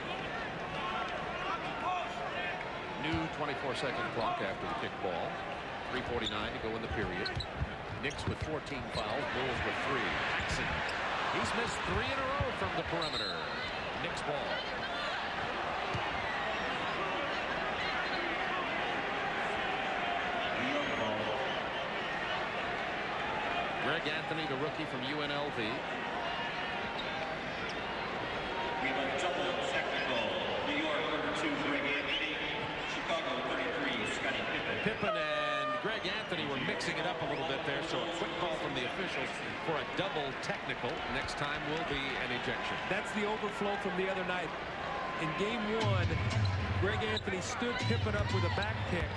New 24-second clock after the kick ball. 3:49 to go in the period. Knicks with 14 fouls, Bulls with 3. Jackson, he's missed 3 in a row from the perimeter. Knicks ball. Greg Anthony, the rookie from UNLV. We have a double technical. New York, number 2, Greg Anthony. Chicago, 33, Scottie Pippen. Pippen and Greg Anthony were mixing it up a little bit there, so a quick call from the officials for a double technical. Next time will be an ejection. That's the overflow from the other night. In game 1, Greg Anthony stood Pippen up with a back pick,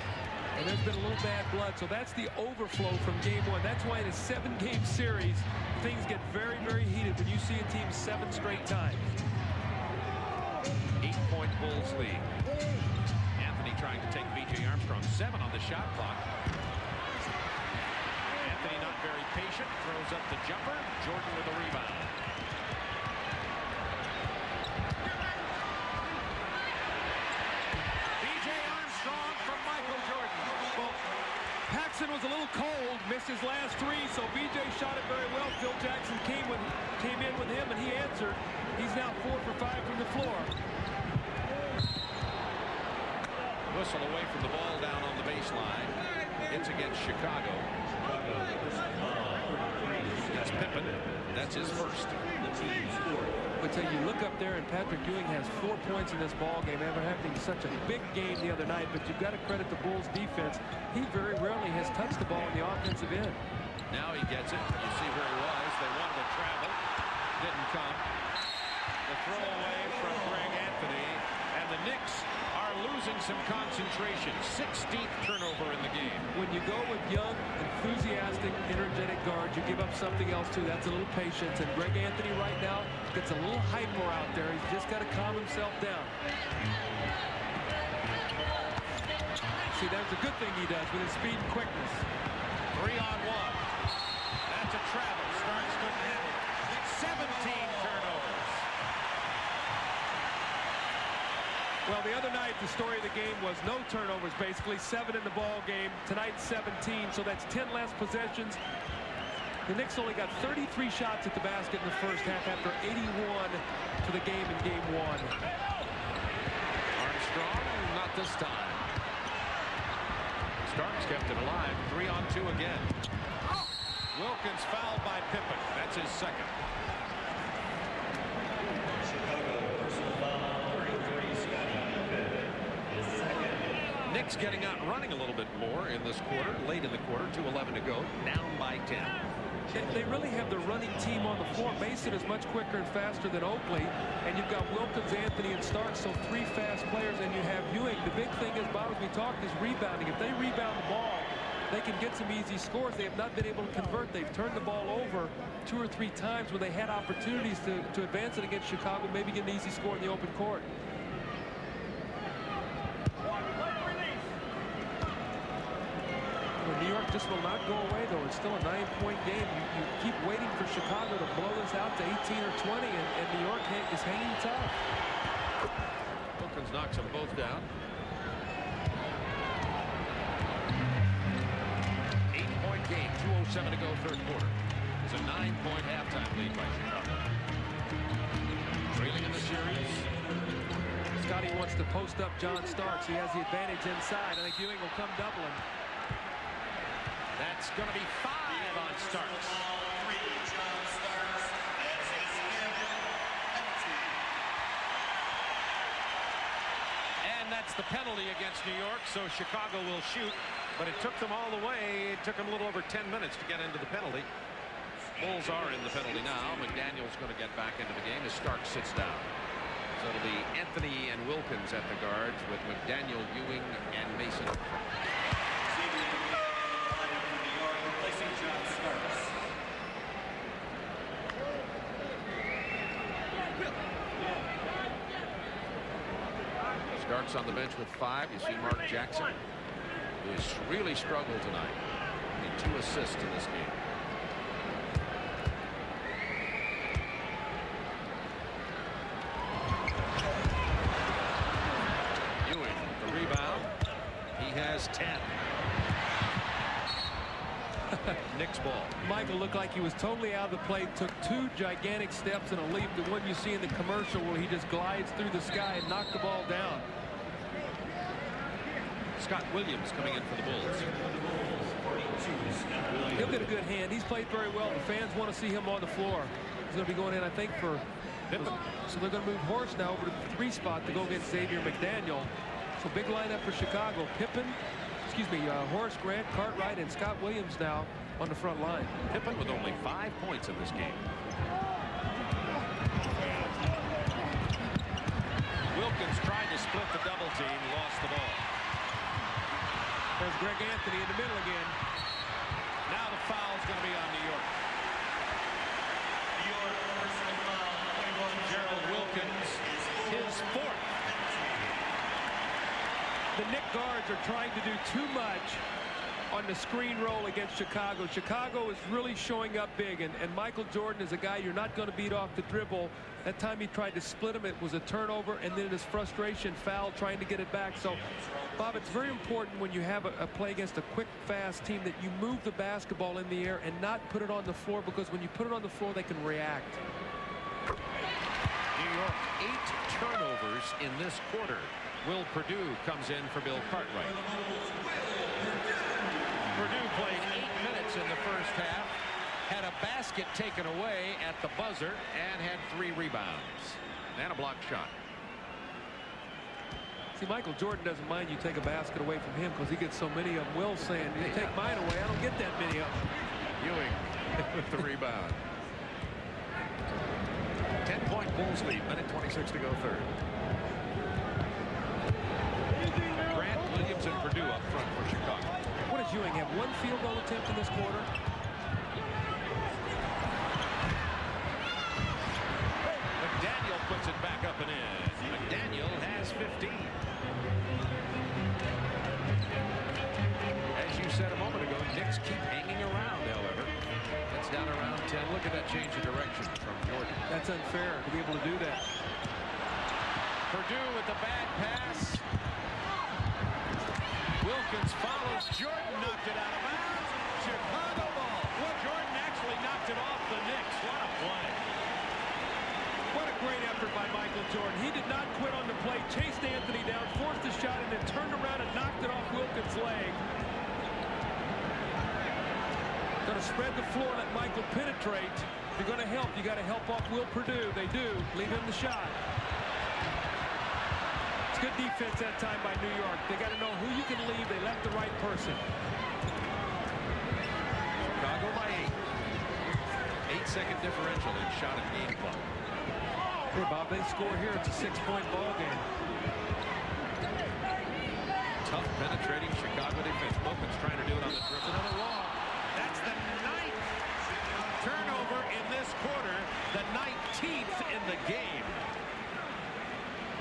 and there's been a little bad blood, so that's the overflow from game 1. That's why in a 7-game series, things get very, very heated when you see a team 7 straight times. 8-point Bulls lead. Anthony trying to take B.J. Armstrong. 7 on the shot clock. Anthony not very patient. Throws up the jumper. Jordan with a rebound. B.J. Armstrong from Michael Jordan. Well, Paxson was a little cold, missed his last 3, so B.J. shot it very well. Phil Jackson came in with him, and he answered. He's now 4 for 5 from the floor. Whistle away from the ball down on the baseline. It's against Chicago. That's Pippen. That's his first. But you look up there, and Patrick Ewing has 4 points in this ball game after having such a big game the other night. But you've got to credit the Bulls defense. He very rarely has touched the ball in the offensive end. Now he gets it. You see where he was. They wanted to travel. Didn't come. The throw away from Greg Anthony, and the Knicks are losing some concentration. 16th turnover in the game. When you go with young, enthusiastic, energetic guards, you give up something else too. That's a little patience. And Greg Anthony right now gets a little hyper out there. He's just got to calm himself down. See, that's a good thing he does with his speed and quickness. 3-on-1. That's a travel. Starks couldn't handle it. 17 turnovers. Well, the other night, the story of the game was no turnovers, basically. 7 in the ball game. Tonight, 17, so that's 10 less possessions. The Knicks only got 33 shots at the basket in the first half after 81 to the game in game 1. Armstrong, not this time. Starks kept it alive. 3-on-2 again. Wilkins fouled by Pippen. That's his second. Knicks getting out running a little bit more in this quarter, late in the quarter, 2:11 to go, down by 10. They really have the running team on the floor. Mason is much quicker and faster than Oakley, and you've got Wilkins, Anthony, and Starks, so 3 fast players, and you have Ewing. The big thing is, Bob, as we talked, is rebounding. If they rebound the ball, they can get some easy scores. They have not been able to convert. They've turned the ball over 2 or 3 times when they had opportunities to advance it against Chicago, maybe get an easy score in the open court. New York just will not go away, though. It's still a 9-point game. You keep waiting for Chicago to blow this out to 18 or 20, and New York is hanging tough. Wilkins knocks them both down. 8-point game, 2:07 to go, third quarter. It's a 9-point halftime lead by Chicago. Trailing in the series. Scotty wants to post up John Starks. He has the advantage inside. I think Ewing will come doubling. That's going to be 5 on Starks. And that's the penalty against New York, so Chicago will shoot, but it took them all the way. It took them a little over 10 minutes to get into the penalty. Bulls are in the penalty now. McDaniel's going to get back into the game as Starks sits down. So it'll be Anthony and Wilkins at the guards with McDaniel, Ewing, and Mason. Starks on the bench with 5. You see Mark Jackson, who has really struggled tonight. He 2 assists in this game. Ewing with the rebound. He has 10. Knicks ball. Michael looked like he was totally out of the play, took 2 gigantic steps in a leap, the one you see in the commercial where he just glides through the sky and knocked the ball down. Scott Williams coming in for the Bulls. He'll get a good hand. He's played very well. The fans want to see him on the floor. He's going to be going in, I think, for Pippen. So they're going to move Horace now over to the 3 spot to go against Xavier McDaniel. So big lineup for Chicago. Horace Grant, Cartwright, and Scott Williams now on the front line. Pippen with only 5 points in this game. Wilkins tried to split the double team, lost the ball. There's Greg Anthony in the middle again. Now the foul's going to be on New York. New York personal foul, 21, Gerald Wilkins, his 4th. The Knick guards are trying to do too much on the screen roll against Chicago. Chicago is really showing up big, and Michael Jordan is a guy you're not going to beat off the dribble. That time he tried to split him, it was a turnover, and then in his frustration, foul trying to get it back. So, Bob, it's very important when you have a play against a quick, fast team that you move the basketball in the air and not put it on the floor, because when you put it on the floor, they can react. New York, 8 turnovers in this quarter. Will Perdue comes in for Bill Cartwright. Perdue played 8 minutes in the first half, had a basket taken away at the buzzer, and had 3 rebounds and a block shot. See, Michael Jordan doesn't mind you take a basket away from him because he gets so many of them. Will's saying, you take mine away, I don't get that many of them. Ewing with the rebound. 10-point Bulls lead, minute 26 to go third. Grant, Williams, and Perdue up front for Chicago. What does Ewing have? 1 field goal attempt in this quarter? McDaniel puts it back up and in. McDaniel has 15. As you said a moment ago, Knicks keep hanging around, however. It's down around 10. Look at that change of direction from Jordan. That's unfair to be able to do that. Perdue with the bad pass. Wilkins follows. Jordan knocked it out of bounds. Chicago ball. Well, Jordan actually knocked it off the Knicks. What a play. What a great effort by Michael Jordan. He did not quit on the play, chased Anthony down, forced a shot, and then turned around and knocked it off Wilkins' leg. Going to spread the floor, let Michael penetrate. If you're going to help, you got to help off Will Perdue. They do. Leave him the shot. It's good defense that time by New York. They got to know who you can leave. They left the right person. Chicago by 8. 8-second differential in shot and game clock. Hey, Bob, they score here. It's a 6-point ball game. Tough penetrating Chicago defense. Wilkins trying to do it on the dribble. Another walk. That's the 9th turnover in this quarter. The 19th in the game.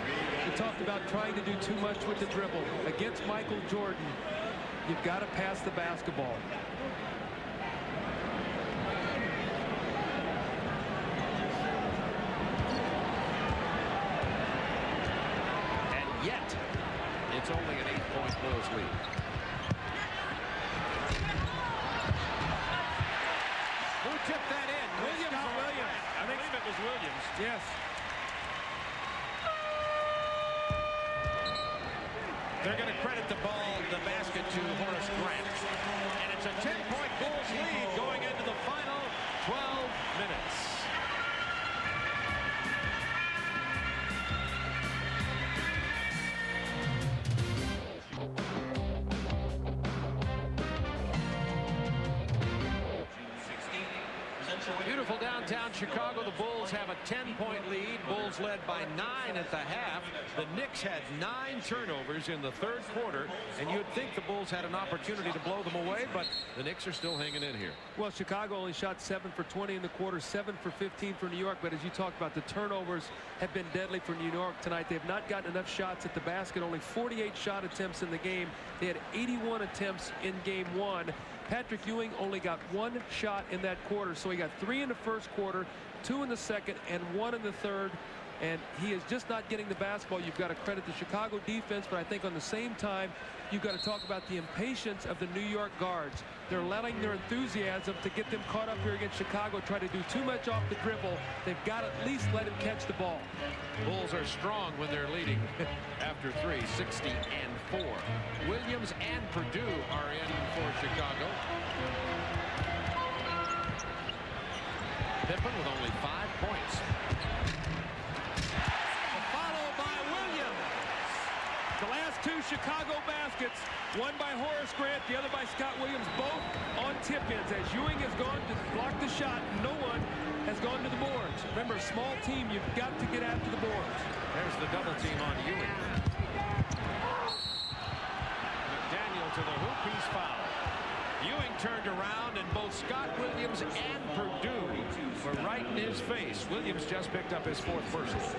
We talked about trying to do too much with the dribble. Against Michael Jordan, you've got to pass the basketball. Yet, it's only an 8-point Bulls lead. Who tipped that in? Williams. I believe it was Williams. Yes. They're going to credit the basket to Horace Grant. And it's a 10-point Bulls lead going into the final 12 minutes. Beautiful downtown Chicago. The Bulls have a 10-point lead. Bulls led by 9 at the half. The Knicks had 9 turnovers in the third quarter, and you'd think the Bulls had an opportunity to blow them away, but the Knicks are still hanging in here. Well, Chicago only shot 7 for 20 in the quarter, 7 for 15 for New York, but as you talked about, the turnovers have been deadly for New York tonight. They have not gotten enough shots at the basket, only 48 shot attempts in the game. They had 81 attempts in game 1. Patrick Ewing only got 1 shot in that quarter, so he got 3 in the first quarter, 2 in the second, and 1 in the third. and he is just not getting the basketball. You've got to credit the Chicago defense, but I think on the same time, you've got to talk about the impatience of the New York guards. They're letting their enthusiasm to get them caught up here against Chicago try to do too much off the dribble. They've got to at least let him catch the ball. Bulls are strong when they're leading after 3, 60-4. Williams and Purdue are in for Chicago. Pippen with only 5 points. Followed by Williams. The last 2 Chicago baskets, one by Horace Grant, the other by Scott Williams, both on tip-ins. As Ewing has gone to block the shot, no one has gone to the boards. Remember, a small team, you've got to get after the boards. There's the double team on Ewing. McDaniel to the hoop, he's fouled. Ewing turned around, and both Scott Williams and Purdue were right in his face. Williams just picked up his 4th personal.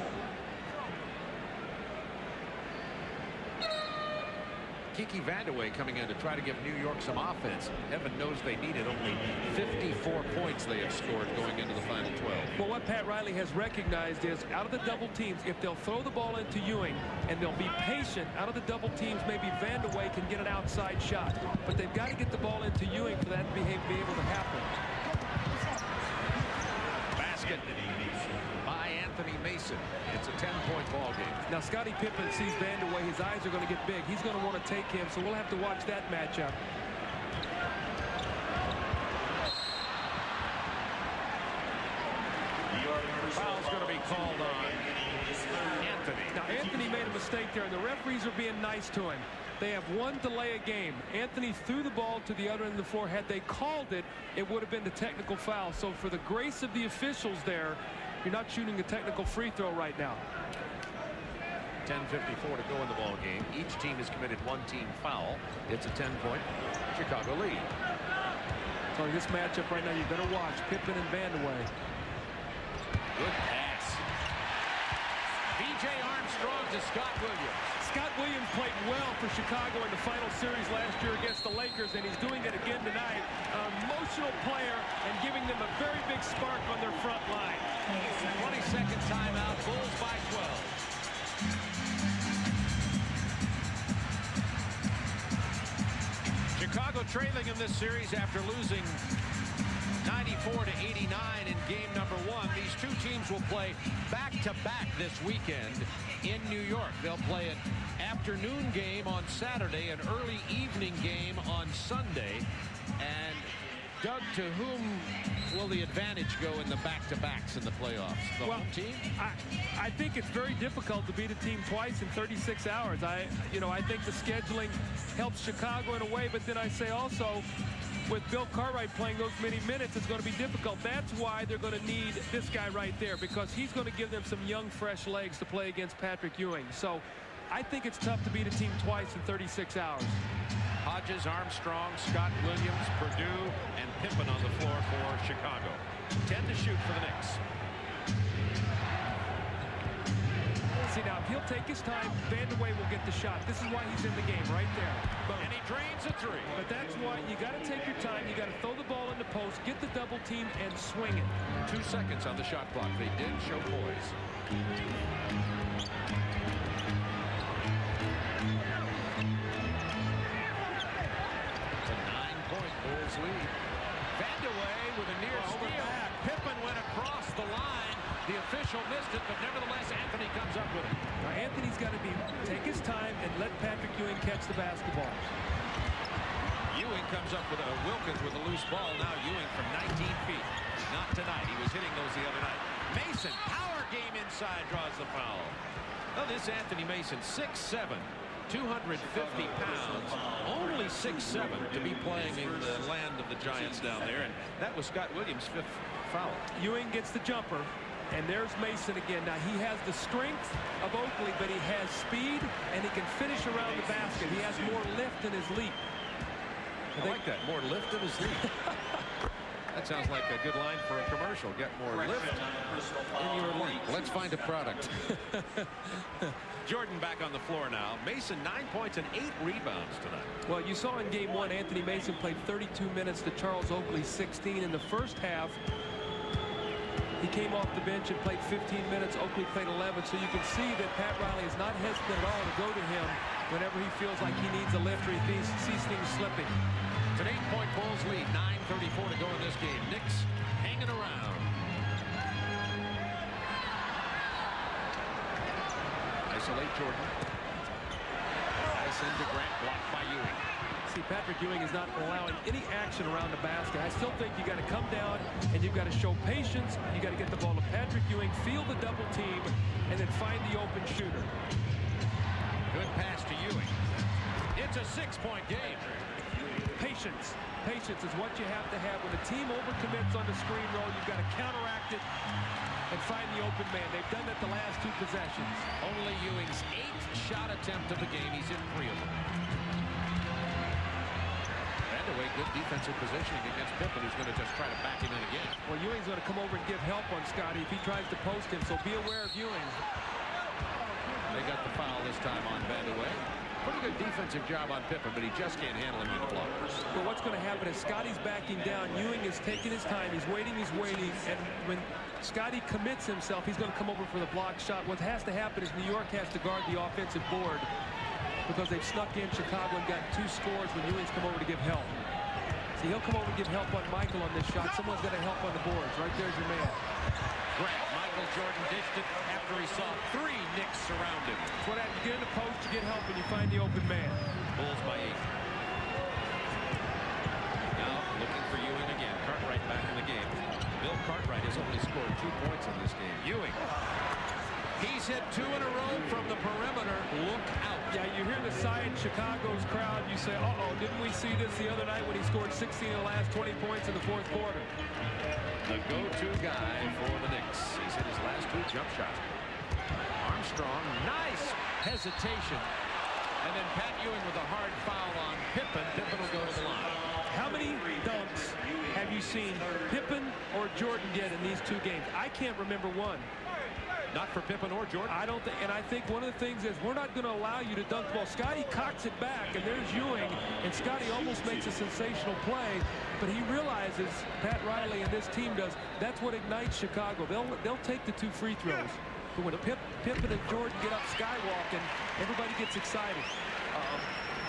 Kiki Vandeweghe coming in to try to give New York some offense. Heaven knows they needed only 54 points they have scored going into the final 12. Well, what Pat Riley has recognized is out of the double teams, if they'll throw the ball into Ewing and they'll be patient out of the double teams, maybe Vandeweghe can get an outside shot. But they've got to get the ball into Ewing for that to be able to happen. Basket by Anthony Mason. It's a 10-point ball game. Now, Scottie Pippen sees Vandeweghe. His eyes are going to get big. He's going to want to take him, so we'll have to watch that matchup. Foul's going to be called on Anthony. Now, Anthony made a mistake there, and the referees are being nice to him. They have one delay a game. Anthony threw the ball to the other end of the floor. Had they called it, it would have been the technical foul. So for the grace of the officials there, you're not shooting a technical free throw right now. 10:54 to go in the ball game. Each team has committed one team foul. It's a 10-point Chicago lead. So this matchup right now, you better watch Pippen and Vandeweghe. Good pass. B.J. Armstrong to Scott Williams. Scott Williams played well for Chicago in the final series last year against the Lakers, and he's doing it again tonight. An emotional player and giving them a very big spark on their front line. 22nd timeout. Bulls by 12. Chicago trailing in this series after losing 94-89 in game number 1. These two teams will play back-to-back this weekend in New York. They'll play an afternoon game on Saturday, an early evening game on Sunday. And Doug, to whom will the advantage go in the back-to-backs in the playoffs? The home team? I think it's very difficult to beat a team twice in 36 hours. I think the scheduling helps Chicago in a way, but then I say also, with Bill Cartwright playing those many minutes, it's going to be difficult. That's why they're going to need this guy right there, because he's going to give them some young, fresh legs to play against Patrick Ewing. So I think it's tough to beat a team twice in 36 hours. Hodges, Armstrong, Scott Williams, Purdue, and Pippen on the floor for Chicago. 10 to shoot for the Knicks. See, now, if he'll take his time, Vandeweghe will get the shot. This is why he's in the game right there. Boom. And he drains a 3. But that's why you got to take your time. You got to throw the ball in the post, get the double team, and swing it. 2 seconds on the shot clock. They did show poise. It's a 9-point Bulls lead. Vandeweghe with a near steal. Pippen went across the line. The official missed it, but nevertheless, Anthony comes up with it. Now, Anthony's got to take his time and let Patrick Ewing catch the basketball. Ewing comes up with Wilkins with a loose ball. Now Ewing from 19 feet. Not tonight. He was hitting those the other night. Mason, power game inside, draws the foul. Well, this Anthony Mason, 6'7", 250 pounds, only 6'7" to be playing in the land of the Giants down there, and that was Scott Williams' 5th foul. Ewing gets the jumper. And there's Mason again. Now, he has the strength of Oakley, but he has speed, and he can finish around the basket. He has more lift in his leap. I like that. More lift in his leap. That sounds like a good line for a commercial. Get more lift in your leap. Let's find a product. Jordan back on the floor now. Mason, 9 points and 8 rebounds tonight. Well, you saw in game 1, Anthony Mason played 32 minutes to Charles Oakley 16 in the first half. He came off the bench and played 15 minutes. Oakley played 11. So you can see that Pat Riley is not hesitant at all to go to him whenever he feels like he needs a lift or he sees things slipping. It's an 8-point Bulls lead. 9:34 to go in this game. Knicks hanging around. Isolate Jordan. Pass into Grant, blocked by Ewing. See, Patrick Ewing is not allowing any action around the basket. I still think you got to come down and you've got to show patience. You got to get the ball to Patrick Ewing, feel the double team, and then find the open shooter. Good pass to Ewing. It's a 6-point game. Patience. Patience is what you have to have. When the team overcommits on the screen roll, you've got to counteract it and find the open man. They've done that the last 2 possessions. Only Ewing's 8th shot attempt of the game. He's hit 3 of them. Away, good defensive positioning against Pippen, who's going to just try to back him in again. Well, Ewing's going to come over and give help on Scotty if he tries to post him, so be aware of Ewing. They got the foul this time on Vandeweghe. Pretty good defensive job on Pippen, but he just can't handle him on the block. Well, what's going to happen is Scotty's backing down. Ewing is taking his time. He's waiting, and when Scotty commits himself, he's going to come over for the block shot. What has to happen is New York has to guard the offensive board, because they've snuck in Chicago and got 2 scores when Ewing's come over to give help. See, he'll come over to give help on Michael on this shot. Someone's got to help on the boards. Right there's your man. Grant, Michael Jordan dished it after he saw 3 Knicks surround him. That's what happens. You get in the post, you get help, and you find the open man. Bulls by 8. Now looking for Ewing again. Cartwright back in the game. Bill Cartwright has only scored 2 points in this game. Ewing. He's hit 2 in a row from the perimeter. Look out. Yeah, you hear the sigh in Chicago's crowd. You say, uh-oh, didn't we see this the other night when he scored 16 in the last 20 points in the 4th quarter? The go-to guy for the Knicks. He's hit his last 2 jump shots. Armstrong, nice hesitation. And then Pat Ewing with a hard foul on Pippen. Pippen will go to the line. How many dunks have you seen Pippen or Jordan get in these 2 games? I can't remember one. Not for Pippen or Jordan. I don't think, and I think one of the things is we're not going to allow you to dunk the ball. Scotty cocks it back, and there's Ewing, and Scotty almost makes a sensational play, but he realizes, Pat Riley and this team does, that's what ignites Chicago. They'll take the 2 free throws. But when Pippen and Jordan get up skywalking, everybody gets excited.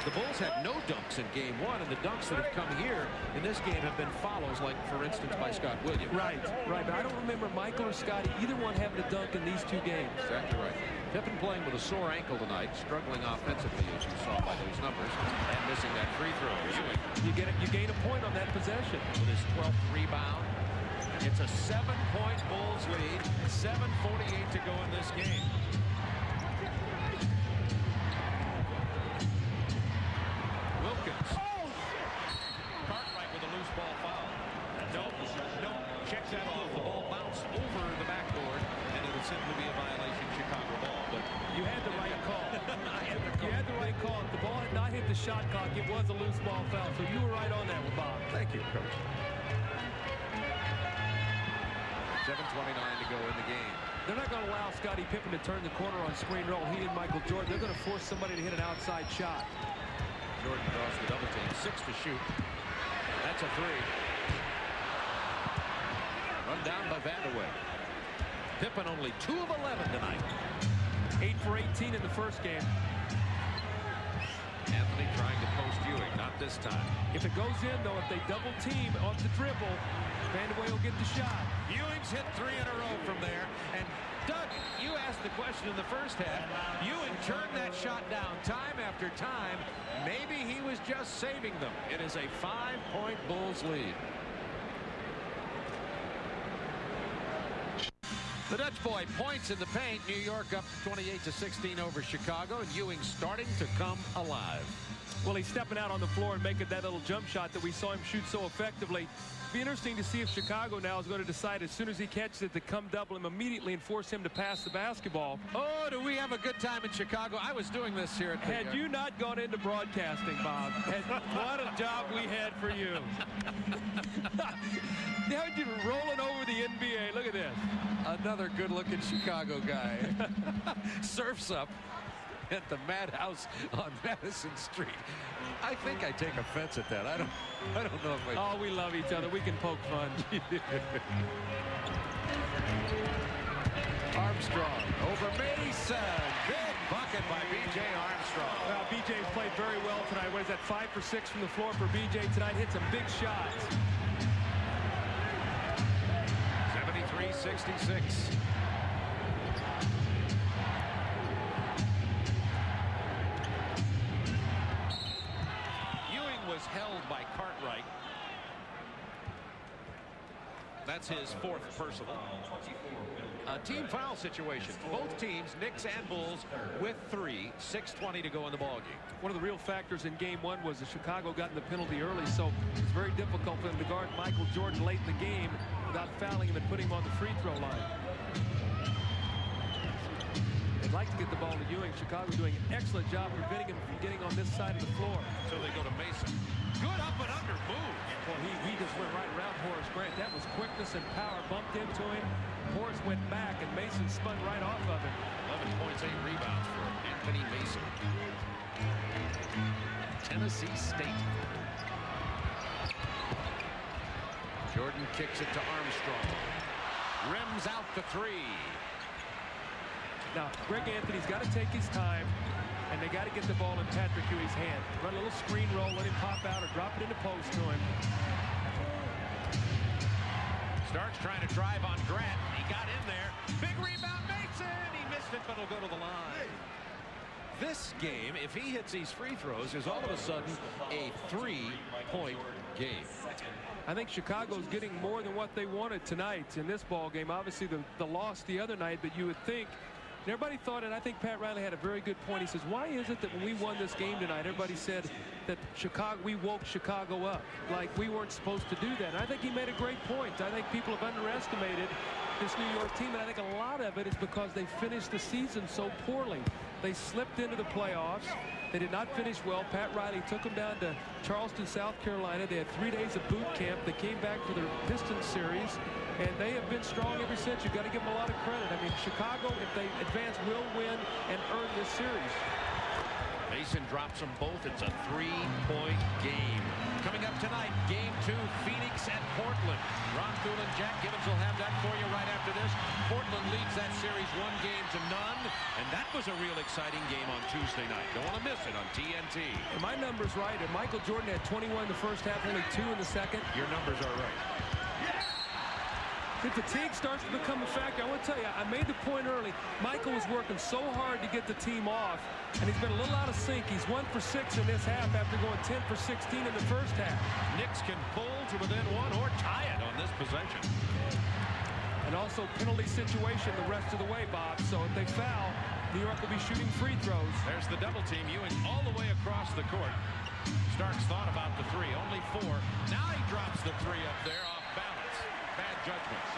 The Bulls had no dunks in game 1, and the dunks that have come here in this game have been follows, like, for instance, by Scott Williams. Right. But I don't remember Michael or Scotty, either one having a dunk in these 2 games. Exactly right. Pippen playing with a sore ankle tonight, struggling offensively, as you saw by those numbers, and missing that free throw. Ewing. You gain a point on that possession. With his 12th rebound. It's a 7-point Bulls lead. 7:48 to go in this game. Cartwright with a loose ball foul. No, checks that off. The ball bounced over the backboard, and it would simply be a violation Chicago ball. But you had the right call. You had the right call. If the ball had not hit the shot clock, it was a loose ball foul. So you were right on that one, Bob. Thank you, Coach. 7:29 to go in the game. They're not going to allow Scottie Pippen to turn the corner on screen roll. He and Michael Jordan, they're going to force somebody to hit an outside shot. Jordan draws the double team. 6 to shoot. That's a 3. Run down by Vandeweghe. Pippen only 2 of 11 tonight. 8 for 18 in the first game. Anthony trying to post Ewing. Not this time. If it goes in, though, if they double team off the dribble, Vandeweghe will get the shot. Ewing's hit 3 in a row from there. And Doug, you asked the question in the first half. Ewing turned that shot down time after time. Maybe he was just saving them. It is a 5-point Bulls lead. The Dutch boy points in the paint. New York up 28-16 over Chicago, and Ewing starting to come alive. Well, he's stepping out on the floor and making that little jump shot that we saw him shoot so effectively. Be interesting to see if Chicago now is going to decide as soon as he catches it to come double him immediately and force him to pass the basketball. Oh, do we have a good time in Chicago? I was doing this here at the... Had you not gone into broadcasting, Bob, what a job we had for you. Now you're rolling over the NBA. Look at this. Another good-looking Chicago guy. Surfs up at the Madhouse on Madison Street. I think I take offense at that. I don't know if I... Oh, we love each other. We can poke fun. Armstrong over Mason. Big bucket by B.J. Armstrong. Well, B.J.'s played very well tonight. What is that, 5 for 6 from the floor for B.J. tonight? Hit some big shots. 73-66. Ewing was held by Cartwright. That's his 4th personal. A team foul situation. Both teams, Knicks and Bulls, with 3. 6:20 to go in the ballgame. One of the real factors in game 1 was that Chicago got in the penalty early, so it's very difficult for them to guard Michael Jordan late in the game without fouling him and putting him on the free throw line. They'd like to get the ball to Ewing. Chicago doing an excellent job preventing him from getting on this side of the floor. So they go to Mason. Good up and under move. Well, he just went right around Horace Grant. That was quickness and power. Bumped into him. Horace went back, and Mason spun right off of him. 11 points, 8 rebounds for Anthony Mason. Tennessee State. Jordan kicks it to Armstrong. Rims out the 3. Now, Greg Anthony's got to take his time, and they got to get the ball in Patrick Ewing's hand. Run a little screen roll, let him pop out, or drop it in the post to him. Starks trying to drive on Grant. He got in there. Big rebound, Mason. He missed it, but it'll go to the line. This game, if he hits these free throws, is all of a sudden a 3-point game. I think Chicago's getting more than what they wanted tonight in this ball game. Obviously, the loss the other night, but you would think, and everybody thought, and I think Pat Riley had a very good point. He says, why is it that when we won this game tonight, everybody said that we woke Chicago up, like we weren't supposed to do that? And I think he made a great point. I think people have underestimated this New York team, and I think a lot of it is because they finished the season so poorly. They slipped into the playoffs. They did not finish well. Pat Riley took them down to Charleston, South Carolina. They had 3 days of boot camp. They came back for their Pistons series, and they have been strong ever since. You've got to give them a lot of credit. I mean, Chicago, if they advance, will win and earn this series. Mason drops them both. It's a 3-point game. Coming up tonight, Game 2, Phoenix at Portland. Ron Coolin, Jack Gibbons will have that for you right after this. Portland leads that series 1-0, and that was a real exciting game on Tuesday night. Don't want to miss it on TNT. And my number's right. And Michael Jordan had 21 in the first half, only 2 in the second. Your numbers are right. The fatigue starts to become a factor. I want to tell you, I made the point early. Michael was working so hard to get the team off, and he's been a little out of sync. He's 1 for 6 in this half after going 10 for 16 in the first half. Knicks can pull to within 1 or tie it on this possession. And also penalty situation the rest of the way, Bob. So if they foul, New York will be shooting free throws. There's the double team. Ewing all the way across the court. Starks thought about the 3, only 4. Now he drops the 3 up there off balance. Bad judgments.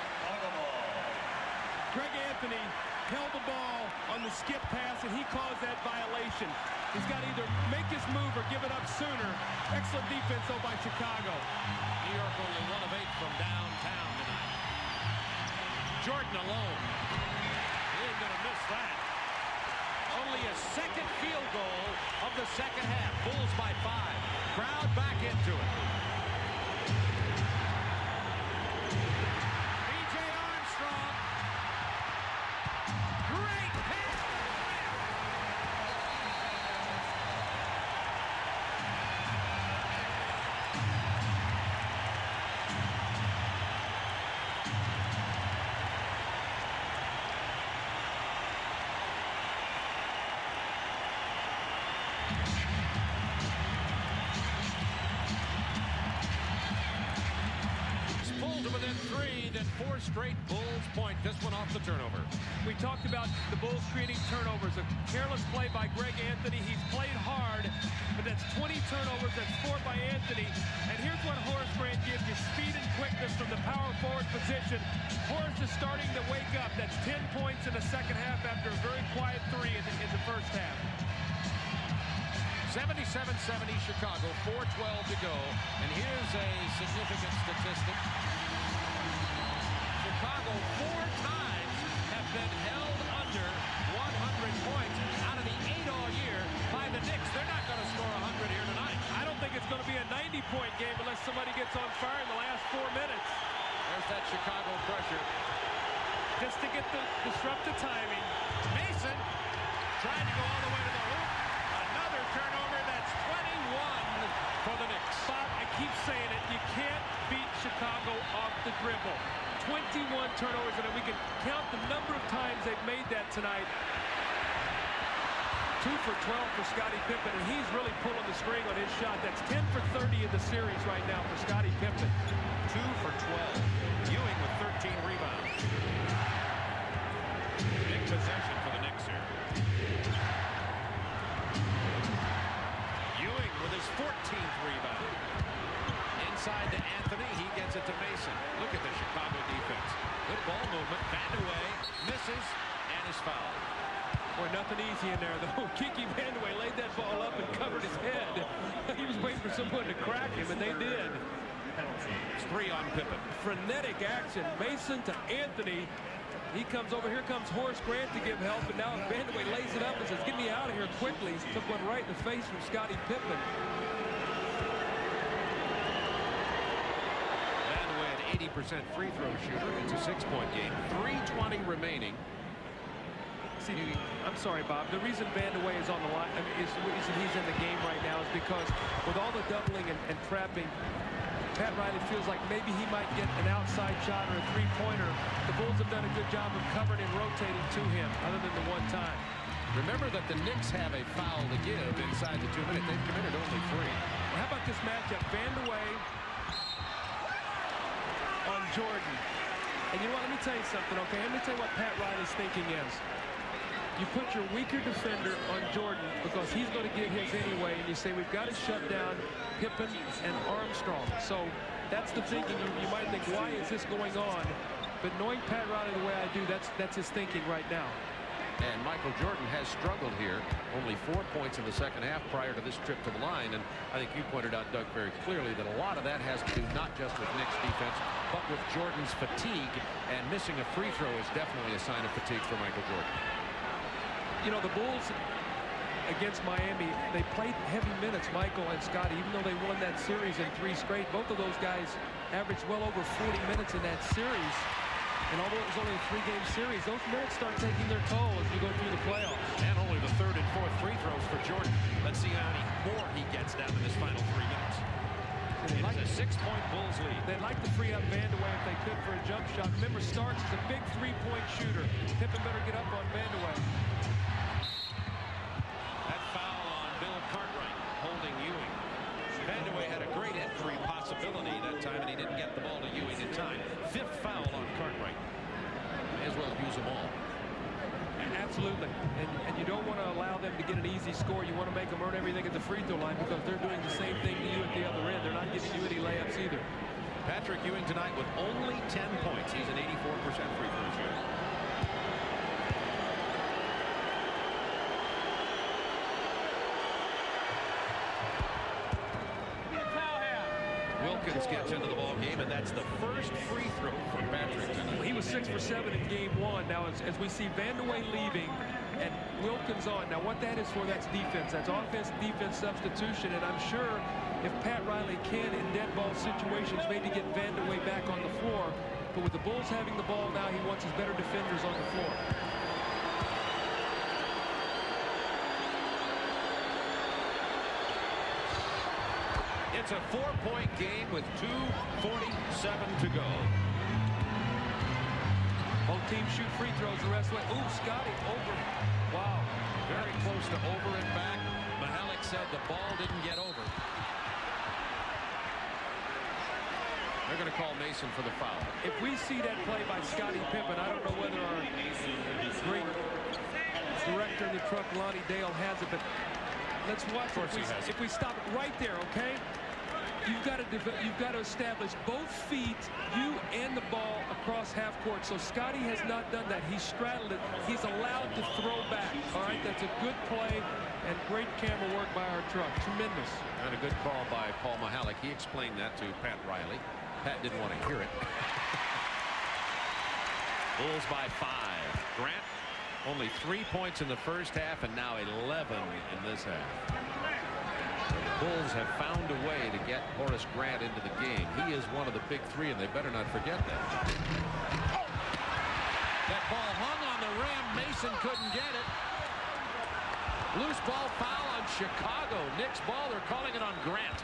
Greg Anthony held the ball on the skip pass, and he caused that violation. He's got to either make his move or give it up sooner. Excellent defense, though, by Chicago. New York only 1 of 8 from downtown tonight. Jordan alone. He ain't going to miss that. Only a second field goal of the second half. Bulls by 5. Crowd back into it. B.J. Armstrong. Great pass. Within 3, then 4 straight Bulls point. This one off the turnover. We talked about the Bulls creating turnovers. A careless play by Greg Anthony. He's played hard, but that's 20 turnovers. That's 4 by Anthony. And here's what Horace Grant gives you: speed and quickness from the power forward position. Horace is starting to wake up. That's 10 points in the second half after a very quiet 3 in the first half. 77-70 Chicago, 4:12 to go. And here's a significant statistic. Chicago 4 times have been held under 100 points out of the 8 all year by the Knicks. They're not going to score 100 here tonight. I don't think it's going to be a 90-point game unless somebody gets on fire in the last 4 minutes. There's that Chicago pressure. just to disrupt the timing. Mason trying to go all the way to the hoop. Another turnover. That's 21 for the Knicks. Bob, I keep saying it. You can't beat Chicago off the dribble. 21 turnovers, and we can count the number of times they've made that tonight. 2 for 12 for Scottie Pippen, and he's really pulling the string on his shot. That's 10 for 30 in the series right now for Scottie Pippen. 2 for 12. Ewing with 13 rebounds. Big possession for the Knicks here. Ewing with his 14th rebound. Inside to Anthony. He gets it to Mason. Look at the Chicago defense. Good ball movement. Vandeweghe misses and is fouled. Boy, nothing easy in there, though. Kiki Vandeweghe laid that ball up and covered his head. He was waiting for someone to crack him, and they did. It's 3 on Pippen. Frenetic action. Mason to Anthony. He comes over. Here comes Horace Grant to give help, and now Vandeweghe lays it up and says, "Get me out of here quickly." He took one right in the face from Scottie Pippen. Vandeweghe, an 80% free throw shooter. It's a 6-point game. 3:20 remaining. See, I'm sorry, Bob. The reason Vandeweghe is on the line, I mean, is the reason he's in the game right now is because with all the doubling and trapping, Pat Riley feels like maybe he might get an outside shot or a three-pointer. The Bulls have done a good job of covering and rotating to him, other than the one time. Remember that the Knicks have a foul to give inside the 2 minutes. They've committed only 3. Well, how about this matchup? Vandeweghe on Jordan. And you know what? Let me tell you something, okay? Let me tell you what Pat Riley's thinking is. You put your weaker defender on Jordan because he's going to get his anyway, and you say we've got to shut down Pippen and Armstrong. So that's the thinking. You might think, why is this going on? But knowing Pat Riley the way I do, that's his thinking right now. And Michael Jordan has struggled here. Only 4 points in the second half prior to this trip to the line. And I think you pointed out, Doug, very clearly that a lot of that has to do not just with Knicks defense, but with Jordan's fatigue. And missing a free throw is definitely a sign of fatigue for Michael Jordan. You know, the Bulls against Miami, they played heavy minutes, Michael and Scottie, even though they won that series in 3 straight. Both of those guys averaged well over 40 minutes in that series. And although it was only a 3-game series, those minutes start taking their toll as you go through the playoffs. And only the 3rd and 4th free throws for Jordan. Let's see how many more he gets down in this final 3 minutes. It's a 6-point Bulls lead. They'd like to free up Vandeweghe if they could for a jump shot. Remember, Starks is a big 3-point shooter. Pippen better get up on Vandeweghe. That foul on Bill Cartwright holding Ewing. Vandeweghe had a great entry possibility that time, and he didn't get the ball to Ewing in time. 5th foul on Cartwright. May as well use them all. Absolutely. And you don't want to allow them to get an easy score. You want to make them earn everything at the free throw line because they're doing the same thing to you at the other end. They're not giving you any layups either. Patrick Ewing tonight with only 10 points. He's an 84% free throw shooter. Wilkins gets into the ball game, and that's the first free throw for Patrick tonight. He was 6 for 7 in game 1. Now, as we see Vandeweghe leaving and Wilkins on, now what that is for, that's defense. That's offense-defense substitution, and I'm sure if Pat Riley can, in dead ball situations, maybe get Vandeweghe back on the floor. But with the Bulls having the ball now, he wants his better defenders on the floor. It's a 4-point game with 2:47 to go. Both teams shoot free throws the rest of the way. Ooh, Scottie over. Wow. Very close to over and back. Mahalik said the ball didn't get over. They're going to call Mason for the foul. If we see that play by Scottie Pippen, I don't know whether our great director of the truck, Lonnie Dale, has it, but let's watch it. If we stop it right there, okay? You've got to establish both feet, you and the ball across half court. So Scottie has not done that. He straddled it. He's allowed to throw back. All right, that's a good play and great camera work by our truck. Tremendous. And a good call by Paul Mahalik. He explained that to Pat Riley. Pat didn't want to hear it. Bulls by 5. Grant, only 3 points in the first half, and now 11 in this half. The Bulls have found a way to get Horace Grant into the game. He is one of the big 3, and they better not forget that. That ball hung on the rim. Mason couldn't get it. Loose ball foul on Chicago. Knicks ball. They're calling it on Grant.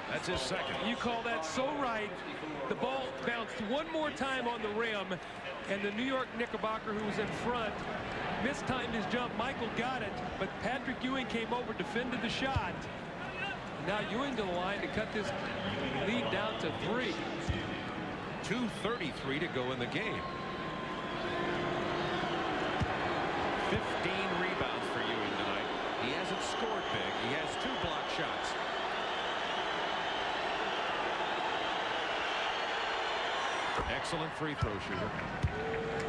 That's his second. You call that so right. The ball bounced one more time on the rim, and the New York Knickerbocker, who was in front, mistimed his jump. Michael got it, but Patrick Ewing came over, defended the shot. Now Ewing to the line to cut this lead down to 3. 2:33 to go in the game. 15 rebounds for Ewing tonight. He hasn't scored big. He has 2 block shots. Excellent free throw shooter.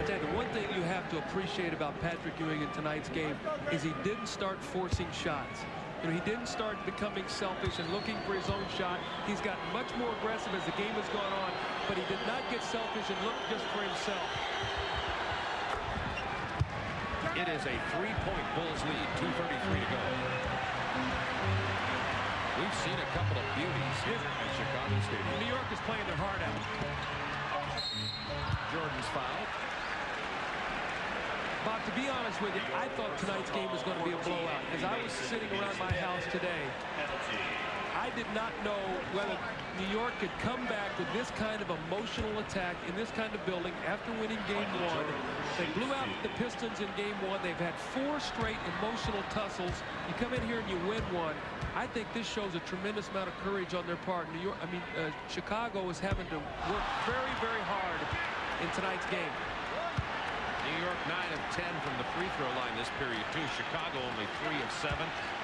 I tell you, the one thing you have to appreciate about Patrick Ewing in tonight's game is he didn't start forcing shots. You know, he didn't start becoming selfish and looking for his own shot. He's gotten much more aggressive as the game has gone on, but he did not get selfish and look just for himself. It is a 3-point Bulls lead. 2:33 to go. We've seen a couple of beauties here at Chicago Stadium. New York is playing their heart out. Jordan's foul. Bob, to be honest with you, I thought tonight's game was going to be a blowout. As I was sitting around my house today, I did not know whether New York could come back with this kind of emotional attack in this kind of building after winning Game 1. They blew out the Pistons in Game 1. They've had 4 straight emotional tussles. You come in here and you win one. I think this shows a tremendous amount of courage on their part. Chicago is having to work very, very hard in tonight's game. New York 9 of 10 from the free throw line this period too. Chicago only 3 of 7.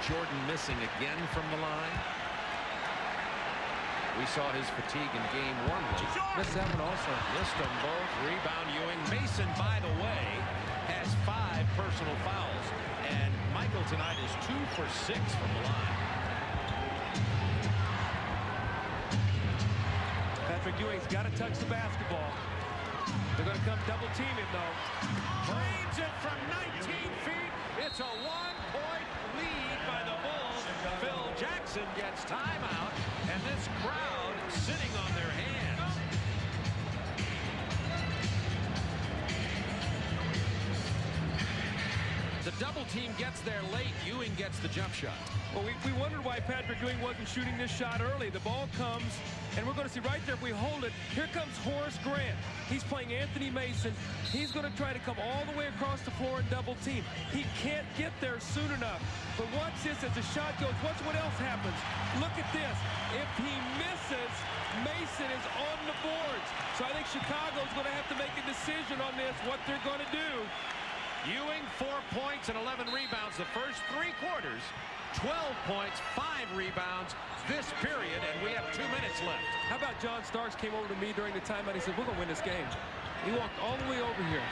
Jordan missing again from the line. We saw his fatigue in Game 1 late. Missed that one also. Missed them both. Rebound Ewing. Mason, by the way, has 5 personal fouls. And Michael tonight is 2 for 6 from the line. Patrick Ewing's got to touch the basketball. They're going to come double team him, though. Drains it from 19 feet. It's a 1-point lead by the Bulls. Phil Jackson gets timeout, and this crowd sitting on their hands. The double team gets there late. Ewing gets the jump shot. Well, we wondered why Patrick Ewing wasn't shooting this shot early. The ball comes, and we're going to see right there if we hold it. Here comes Horace Grant. He's playing Anthony Mason. He's going to try to come all the way across the floor and double team. He can't get there soon enough. But watch this as the shot goes. Watch what else happens. Look at this. If he misses, Mason is on the boards. So I think Chicago's going to have to make a decision on this, what they're going to do. Ewing 4 points and 11 rebounds the first 3 quarters. 12 points, 5 rebounds this period, and we have 2 minutes left. How about John Starks came over to me during the timeout. He said, we're going to win this game. He walked all the way over here.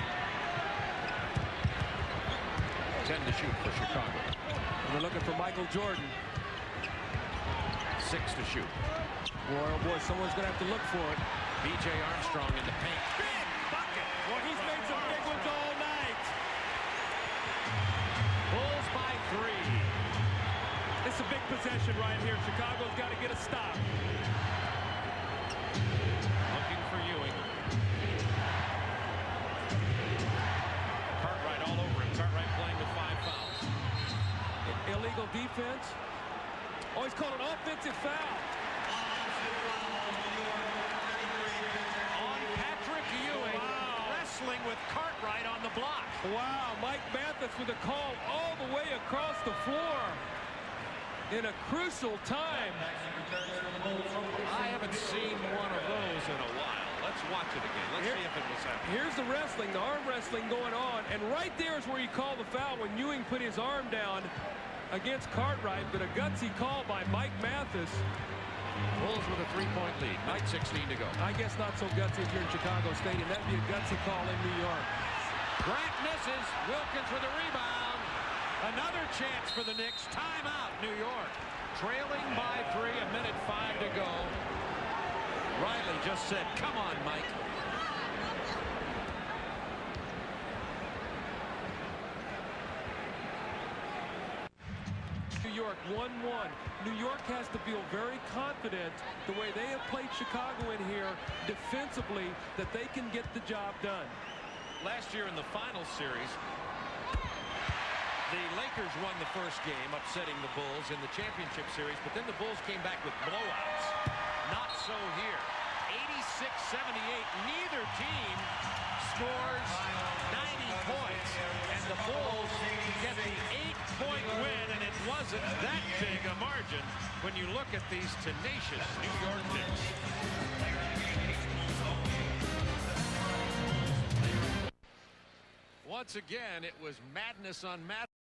10 to shoot for Chicago. And they're looking for Michael Jordan. 6 to shoot. Boy, oh boy, someone's going to have to look for it. B.J. Armstrong in the paint. Big bucket. Well, he's made some big ones all night. Bulls by 3. It's a big possession right here. Chicago's got to get a stop. Looking for Ewing. Cartwright all over him. Cartwright playing with 5 fouls. Illegal defense. Oh, he's called an offensive foul. On Patrick Ewing. Wow. Wrestling with Cartwright on the block. Wow, Mike Mathis with a call all the way across the floor. In a crucial time. I haven't seen one of those in a while. Let's watch it again. Let's see if it was happening. Here's the wrestling, the arm wrestling going on. And right there is where you call the foul when Ewing put his arm down against Cartwright. But a gutsy call by Mike Mathis. Bulls with a 3-point lead. 9:16 to go. I guess not so gutsy if you're in Chicago Stadium. That'd be a gutsy call in New York. Grant misses. Wilkins with a rebound. Another chance for the Knicks. Timeout, New York. Trailing by 3, 1:05 to go. Riley just said, come on, Mike. New York 1-1. New York has to feel very confident the way they have played Chicago in here defensively that they can get the job done. Last year in the final series, the Lakers won the first game, upsetting the Bulls in the championship series, but then the Bulls came back with blowouts. Not so here. 86-78. Neither team scores 90 points, and the Bulls get the 8-point win, and it wasn't that big a margin when you look at these tenacious New York Knicks. Once again, it was madness on madness.